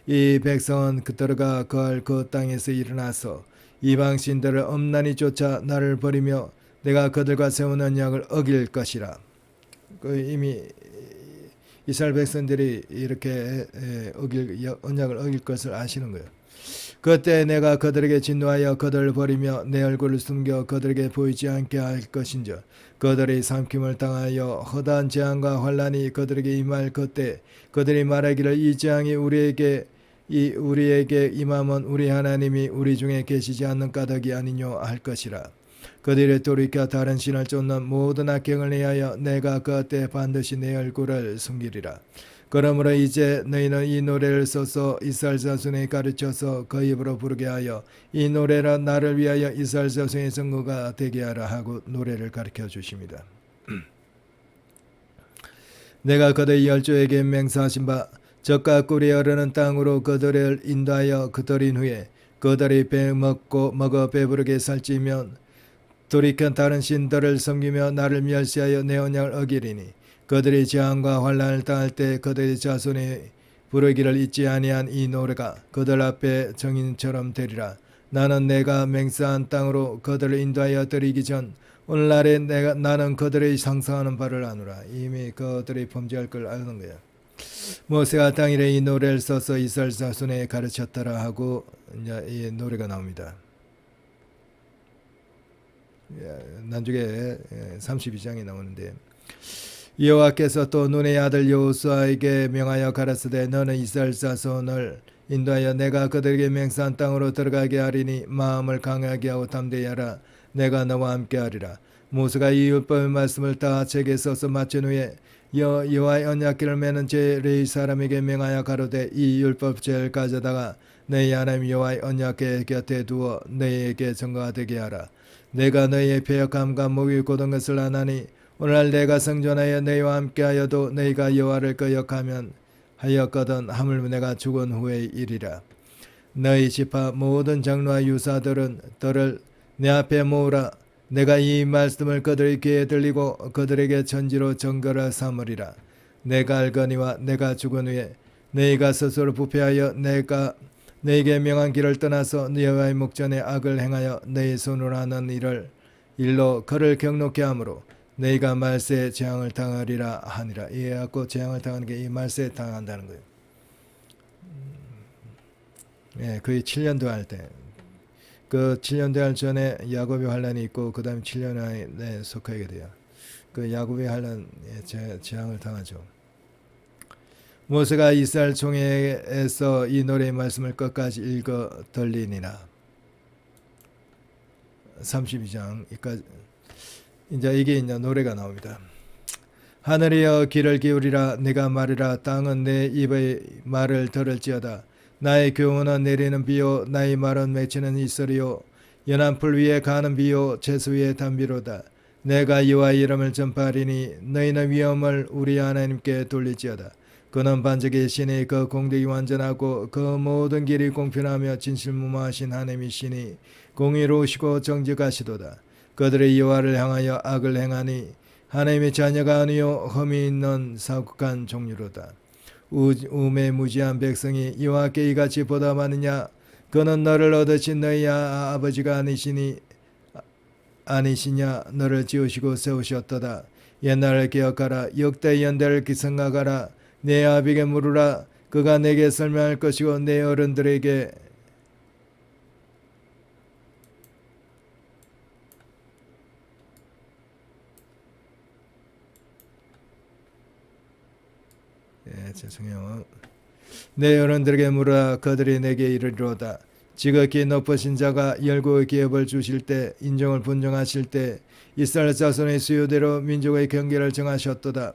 이 백성은 들어가 거할 그 땅에서 일어나서 이방 신들을 엄란히 쫓아 나를 버리며 내가 그들과 세운 언약을 어길 것이라. 이미 이스라엘 백성들이 이렇게 언약을 어길 것을 아시는 거예요. 그때 내가 그들에게 진노하여 그들을 버리며 내 얼굴을 숨겨 그들에게 보이지 않게 할 것인즉 그들이 삼킴을 당하여 허다한 재앙과 환란이 그들에게 임할 그때 그들이 말하기를 이 재앙이 우리에게 임함은 우리 하나님이 우리 중에 계시지 않는 까닭이 아니뇨 할 것이라. 그들이 돌이켜 다른 신을 쫓는 모든 악행을 위하여 내가 그때 반드시 내 얼굴을 숨기리라. 그러므로 이제 너희는 이 노래를 써서 이스라엘 자손에 가르쳐서 그 입으로 부르게 하여 이 노래라 나를 위하여 이스라엘 자손의 선거가 되게 하라 하고 노래를 가르쳐 주십니다. 내가 그들의 열조에게 맹세하신 바 젖과 꿀이 흐르는 땅으로 그들을 인도하여 그들인 후에 그들이 먹어 배부르게 살찌면 돌이켜 다른 신들을 섬기며 나를 멸시하여 내 언약을 어기리니 그들이 재앙과 환난을 당할 때 그들의 자손이 부르기를 잊지 아니한 이 노래가 그들 앞에 정인처럼 되리라. 나는 내가 맹세한 땅으로 그들을 인도하여 드리기 전 오늘날에 나는 그들의 상상하는 바를 아노라. 이미 그들이 범죄할 걸 아는 거야. 모세가 당일에 이 노래를 써서 이스라엘 자손에 가르쳤더라 하고 이제 이 노래가 나옵니다. 나중에 32장에 나오는데 여호와께서 또 눈의 아들 여호수아에게 명하여 가라사대 너는 이스라엘 자손을 인도하여 내가 그들에게 맹세한 땅으로 들어가게 하리니 마음을 강하게 하고 담대히 하라. 내가 너와 함께 하리라. 모세가 이 율법의 말씀을 다 책에 써서 마친 후에 여호와의 언약궤를 매는 제 레위 사람에게 명하여 가로되 이 율법책을 가져다가 너희 하나님 여호와의 언약궤 곁에 두어 너희에게 증거가 되게 하라. 내가 너희의 패역함과 목이 곧은 것을 아나니 오늘날 내가 성전하여 너희와 함께하여도 너희가 여호와를 거역하면 하였거든 하물며 내가 죽은 후의 일이라. 너희 지파 모든 장로와 유사들은 너를 내 앞에 모으라. 내가 이 말씀을 그들의 귀에 들리고 그들에게 천지로 정거를 삼으리라. 내가 알거니와 내가 죽은 후에 너희가 스스로 부패하여 내가 너희에게 명한 길을 떠나서 여호와의 목전에 악을 행하여 너희 손으로 하는 일로 그를 경록케 하므로 너희가 말세에 재앙을 당하리라 하니라. 이해하고 재앙을 당하는 게 이 말세에 당한다는 거예요. 거의 7년도 할 때. 그 7년도 할 전에 야곱의 환란이 있고 그 다음에 7년에 속하게 돼요. 그 야곱의 환란에 재앙을 당하죠. 모세가 이스라엘 총회에서 이 노래의 말씀을 끝까지 읽어 들리니라. 32장 이제 이게 이제 노래가 나옵니다. 하늘이여 귀를 기울이라. 내가 말이라. 땅은 내 입의 말을 들을지어다. 나의 교훈은 내리는 비요 나의 말은 맺히는 이슬이요 연한 풀 위에 가는 비요 채소 위에 담비로다. 내가 여호와의 이름을 전파하리니 너희는 위엄을 우리 하나님께 돌릴지어다. 그는 반석의 신이 그 공덕이 완전하고 그 모든 길이 공평하며 진실무마하신 하나님이시니 공의로우시고 정직하시도다. 그들의 여호와를 향하여 악을 행하니 하나님의 자녀가 아니요 흠이 있는 사국한 종류로다. 우매무지한 백성이 여호와께 이같이 보답하느냐. 그는 너를 얻으신 너희 아버지가 아니시냐. 너를 지으시고 세우셨도다. 옛날을 기억하라. 역대 연대를 생각하라. 내 아비에게 물으라. 그가 내게 설명할 것이고 내 어른들에게 죄송해요. 내 어른들에게 물으라. 그들이 내게 이르리로다. 지극히 높으신 자가 열국의 기업을 주실 때 인종을 분정하실 때 이스라엘 자손의 수요대로 민족의 경계를 정하셨도다.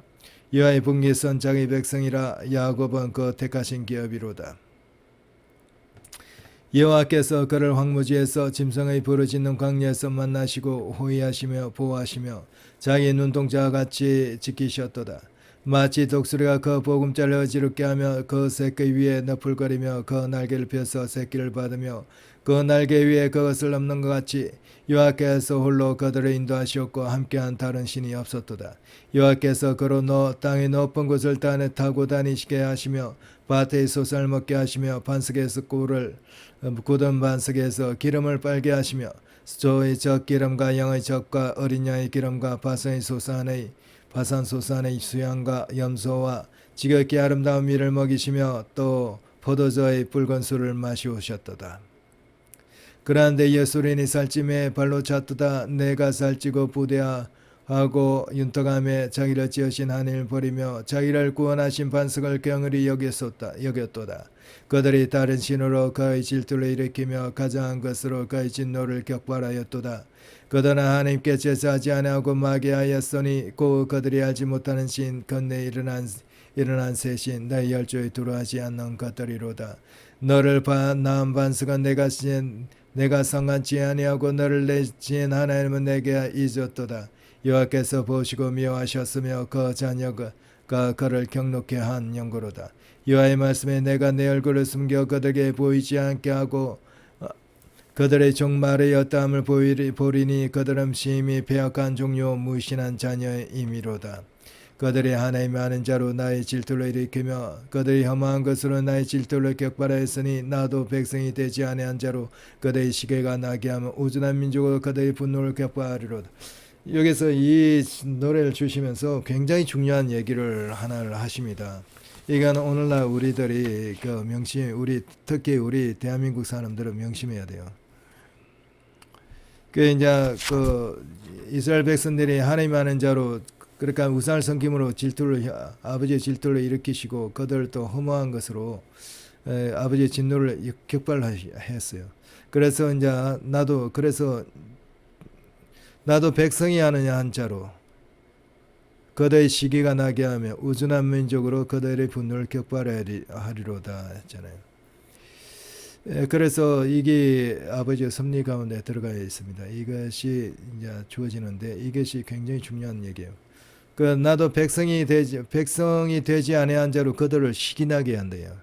여호와의 분깃은 자기 백성이라. 야곱은 그 택하신 기업이로다. 여호와께서 그를 황무지에서 짐승의 부르짖는 광야에서 만나시고 호위하시며 보호하시며 자기 눈동자와 같이 지키셨도다. 마치 독수리가 그 보금자를 어지럽게 하며 그 새끼 위에 너풀거리며 그 날개를 펴서 새끼를 받으며 그 날개 위에 그것을 넘는 것 같이 여호와께서 홀로 그들을 인도하시었고 함께한 다른 신이 없었도다. 여호와께서 그로 땅의 높은 곳을 타고 다니시게 하시며 밭의 솟을 먹게 하시며 반석에서 꿀을 굳은 반석에서 기름을 빨게 하시며 소의 젖기름과 양의 젖과 어린 양의 기름과 바산의 소산의 바산 소산의 수양과 염소와 지극히 아름다운 밀을 먹이시며 또 포도주의 붉은 술을 마시오셨도다. 그런데 예수린이 살찜에 발로 찼도다. 내가 살찌고 부대하고 윤떡함에 자기를 지으신 하나님을 버리며 자기를 구원하신 반석을 경을히 여겼도다. 그들이 다른 신으로 그의 질투를 일으키며 가장한 것으로 그의 진노를 격발하였도다. 그들은 하나님께 제사하지 아니하고 마귀하였으니 곧 그들이 알지 못하는 신 건너에 일어난 새 신 내 열조에 두루하지 않는 것들이로다. 너를 낳은 반석은 내가 성한지 아니하고 너를 내신 하나님은 내게 잊었도다. 여호와께서 보시고 미워하셨으며 그 자녀가 그를 경록케 한 영고로다. 여호와의 말씀에 내가 내 얼굴을 숨겨 그들에게 보이지 않게 하고 그들의 종말의 엿담을 보리니 그들은 심히 배역한 종료 무신한 자녀임이로다. 그들이 하나님의 아는 자로 나의 질투를 일으키며 그들이 혐오한 것으로 나의 질투를 격발하였으니 나도 백성이 되지 아니한 자로 그들의 시계가 나게 하며 우둔한 민족으로 그들의 분노를 격발하리로다. 여기서 이 노래를 주시면서 굉장히 중요한 얘기를 하나를 하십니다. 이건 오늘날 우리들이 특히 우리 대한민국 사람들은 명심해야 돼요. 이제 이스라엘 백성들이 하나님 아는 자로 그러니까 우상을 섬김으로 아버지의 질투를 일으키시고 그들도 허무한 것으로 아버지의 진노를 격발했어요. 그래서 이제 나도 백성이 하느냐 한 자로 그들의 시기가 나게 하며 우둔한 민족으로 그들의 분노를 격발하리로다 했잖아요. 그래서 이게 아버지의 섭리 가운데 들어가 있습니다. 이것이 이제 주어지는데 이것이 굉장히 중요한 얘기예요. 나도 백성이 되지 아니한 자로 그들을 시기나게 한대요.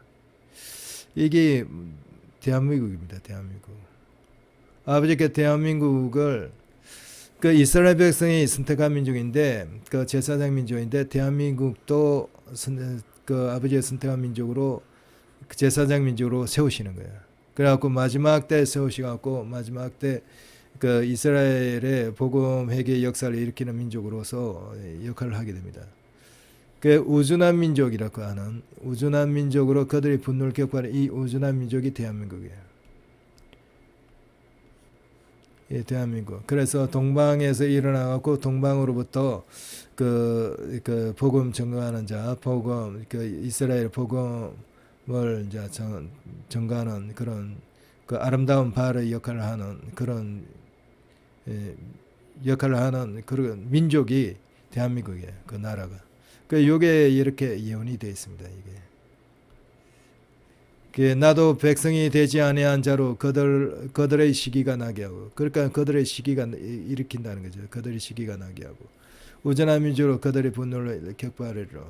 이게 대한민국입니다. 대한민국. 아버지께 대한민국을 이스라엘 백성이 선택한 민족인데 제사장 민족인데 대한민국도 아버지의 선택한 민족으로 제사장 민족으로 세우시는 거예요. 그래갖고 마지막 때 세우시갖고 마지막 때 이스라엘의 복음 회개 역사를 일으키는 민족으로서 역할을 하게 됩니다. 우둔한 민족이라고 하는 우둔한 민족으로 그들이 분노를 격발해 이 우둔한 민족이 대한민국이에요. 예, 대한민국. 그래서 동방에서 일어나갖고 동방으로부터 복음 전가하는 자, 이스라엘 복음을 이제 전가하는 그런 아름다운 바알의 역할을 하는 그런 그런 민족이 대한민국이에요. 그 나라가. 요게 이렇게 예언이 되어 있습니다. 이게 나도 백성이 되지 아니한 자로 그들의 시기가 나게 하고, 그러니까 그들의 시기가 일으킨다는 거죠. 그들의 시기가 나게 하고 우둔한 민족으로 그들의 분노를 격발하리라.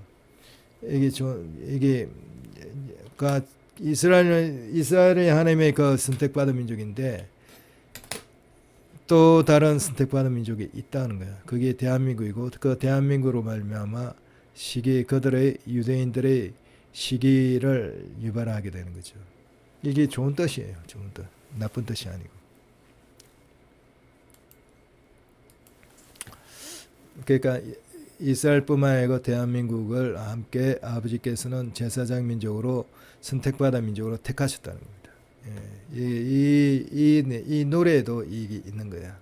이게 이스라엘이 하나님의 선택받은 민족인데 또 다른 선택받은 민족이 있다는 거야. 그게 대한민국이고 그 대한민국으로 말미암아 그들의 유대인들의 시기를 유발하게 되는 거죠. 이게 좋은 뜻이에요. 좋은 뜻. 나쁜 뜻이 아니고. 그러니까 이스라엘뿐만 아니고 대한민국을 함께 아버지께서는 제사장 민족으로 선택받은 민족으로 택하셨다는 겁니다. 이 노래에도 이게 있는 거야.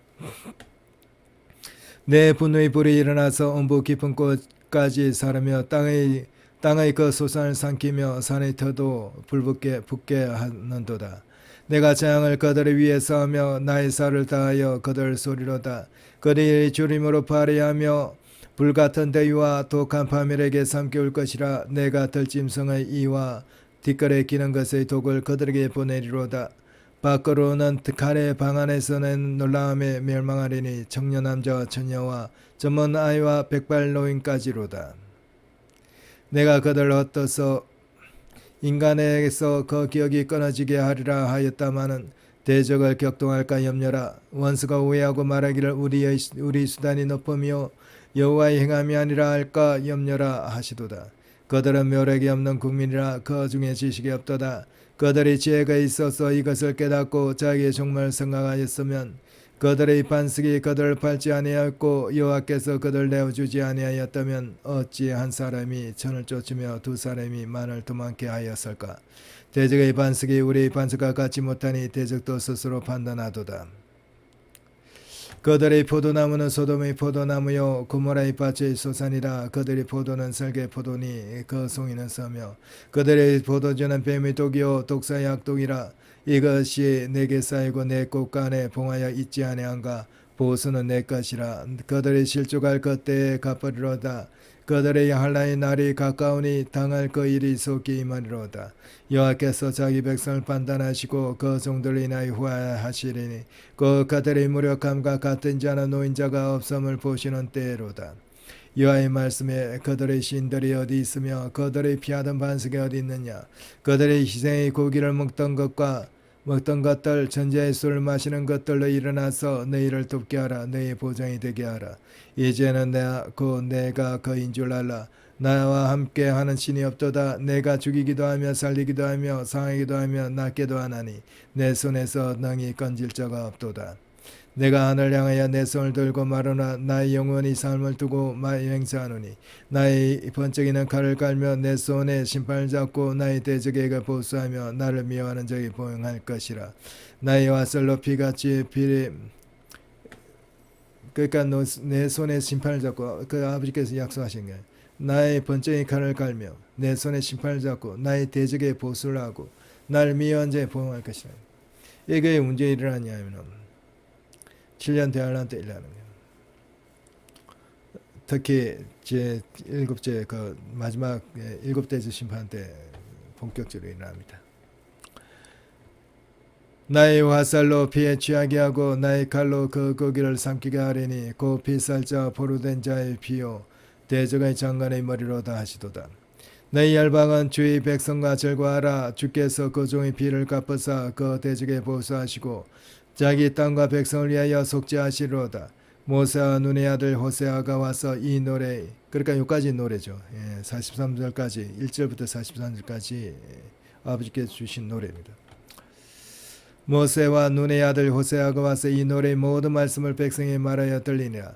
내 분노의 불이 일어나서 엄부 깊은 곳까지 사르며 땅의 그 소산을 삼키며 산의 터도 붙게 하는도다. 내가 재앙을 그들 위에 쌓으며 나의 살을 다하여 그들 소리로다. 그들이 주림으로 발휘하며 불같은 대위와 독한 파멸에게 삼켜올 것이라. 내가 들짐승의 이와 뒷걸에 기는 것의 독을 그들에게 보내리로다. 밖으로는 칼의 방 안에서는 놀라움에 멸망하리니 청년 남자와 처녀와 젊은 아이와 백발 노인까지로다. 내가 그들 헛떠서 인간에게서 그 기억이 끊어지게 하리라 하였다마는 대적을 격동할까 염려라. 원수가 오해하고 말하기를 우리 수단이 높으며 여호와의 행함이 아니라 할까 염려라 하시도다. 그들은 묘력이 없는 국민이라 그 중에 지식이 없도다. 그들이 지혜가 있어서 이것을 깨닫고 자기의 종말을 생각하였으면 그들의 반석이 그들을 밟지 아니하였고 여호와께서 그들을 내어주지 아니하였다면 어찌 한 사람이 천을 쫓으며 두 사람이 만을 도망게 하였을까. 대적의 반석이 우리의 반석과 같지 못하니 대적도 스스로 판단하도다. 그들의 포도나무는 소돔의 포도나무요 고모라의 밭의 소산이라. 그들의 포도는 설계 포도니 그 송이는 서며 그들의 포도주는 뱀의 독이요 독사의 악독이라. 이것이 내게 쌓이고 내 꽃간에 봉하여 있지 아니한가. 보수는 내 것이라. 그들의 실족할 그때에 갚으리로다. 그들의 한란의 날이 가까우니 당할 그 일이 속히 임하리로다. 여호와께서 자기 백성을 판단하시고 그 종들을 인하여 후하시리니 그 그들의 무력함과 같은 자나 노인자가 없음을 보시는 때로다. 여호와의 말씀에 그들의 신들이 어디 있으며 그들의 피하던 반석이 어디 있느냐. 그들의 희생의 고기를 먹던 것들 전제의 술을 마시는 것들로 일어나서 너희를 돕게 하라. 너희의 보장이 되게 하라. 이제는 내가 그인 줄 알라. 나와 함께 하는 신이 없도다. 내가 죽이기도 하며 살리기도 하며 상하기도 하며 낫게도 하나니 내 손에서 능히 건질 자가 없도다. 내가 하늘 향하여 내 손을 들고 말하나 나의 영원히 삶을 두고 맹세하노니 나의 번쩍이는 칼을 깔며 내 손에 심판을 잡고 나의 대적에게 보수하며 나를 미워하는 자에게 보응할 것이라. 나의 화살 높이같이 비리 그러니까 내 손에 심판을 잡고 그 아버지께서 약속하신 거예요. 나의 번쩍이 칼을 깔며 내 손에 심판을 잡고 나의 대적에 보수를 하고 나를 미워한 자에 보응할 것이라. 이게 문제 일어나냐면 7년 대환란 때 일어나는 거예요. 특히 제 일곱째 그 마지막 일곱 대제 심판 때 본격적으로 일어납니다. 나의 화살로 피에 취하게 하고 나의 칼로 그 고기를 삼키게 하리니 그 피살자 포로된 자의 피요 대적의 장관의 머리로다 하시도다. 너희 열방은 주의 백성과 절과하라. 주께서 그 종의 피를 갚으사 그 대적에 보수하시고 자기 땅과 백성을 위하여 속죄하시리로다. 모세와 눈의 아들 호세아가 와서 이 노래, 그러니까 여기까지 노래죠. 43절까지 1절부터 43절까지 아버지께서 주신 노래입니다. 모세와 눈의 아들 호세아가 와서 이 노래의 모든 말씀을 백성에 말하여 들리니라.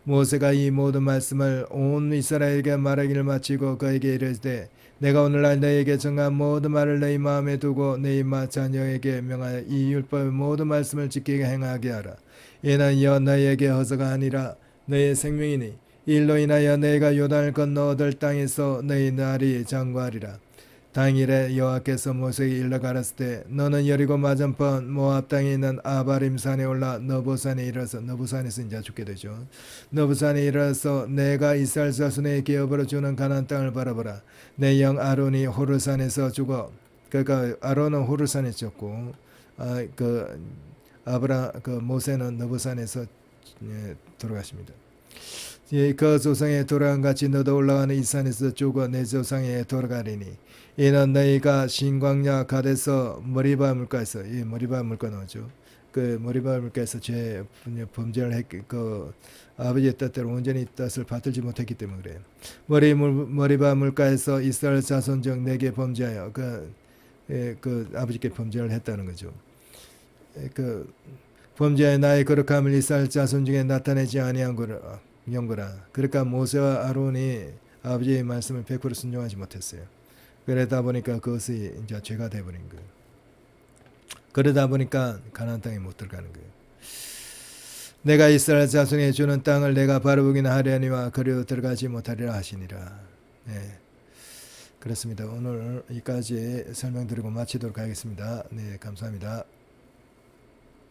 모세가 이 모든 말씀을 온 이스라엘에게 말하기를 마치고 그에게 이르되 내가 오늘날 너희에게 정한 모든 말을 너희 마음에 두고 너희 자녀에게 명하여 이 율법의 모든 말씀을 지키게 행하게 하라. 이는 너희에게 허서가 아니라 너희의 생명이니 일로 인하여 너희가 요단을 건너 얻을 땅에서 너희 날이 장구하리라. 당일에 여호와께서 모세에게 일러 가라사대 때 너는 여리고 맞은편 모압 땅에 있는 아바림 산에 올라 너보산에 이르러서 너보산에서 이제 죽게 되죠. 너보산에 이르러서 내가 이스라엘 자손의 기업으로 주는 가나안 땅을 바라보라. 내 영 아론이 호르산에서 죽어. 그러니까 아론은 호르산에 죽고 모세는 너보산에서 돌아가십니다. 그 조상에 돌아간 같이 너도 올라가는 이 산에서 죽어 내 조상에 돌아가리니 이는 너희가 신광야 가데서 머리바 물가에서 이 머리바 물가 나오죠. 그 머리바 물가에서 죄 범죄를 그 아버지의 뜻대로 온전히 뜻을 받들지 못했기 때문에 그래요. 머리바 물가에서 이스라엘 자손 중 내게 범죄하여 그 아버지께 범죄를 했다는 거죠. 그 범죄의 나의 거룩함을 이스라엘 자손 중에 나타내지 아니한 거라. 그러니까 모세와 아론이 아버지의 말씀을 100% 순종하지 못했어요. 그러다 보니까 그것이 이제 죄가 되어버린 거예요. 그러다 보니까 가나안 땅에 못 들어가는 거예요. 내가 이스라엘 자손에 주는 땅을 내가 바라보기나 하려니와 그리로 들어가지 못하리라 하시니라. 네, 그렇습니다. 오늘 여기까지 설명드리고 마치도록 하겠습니다. 네, 감사합니다.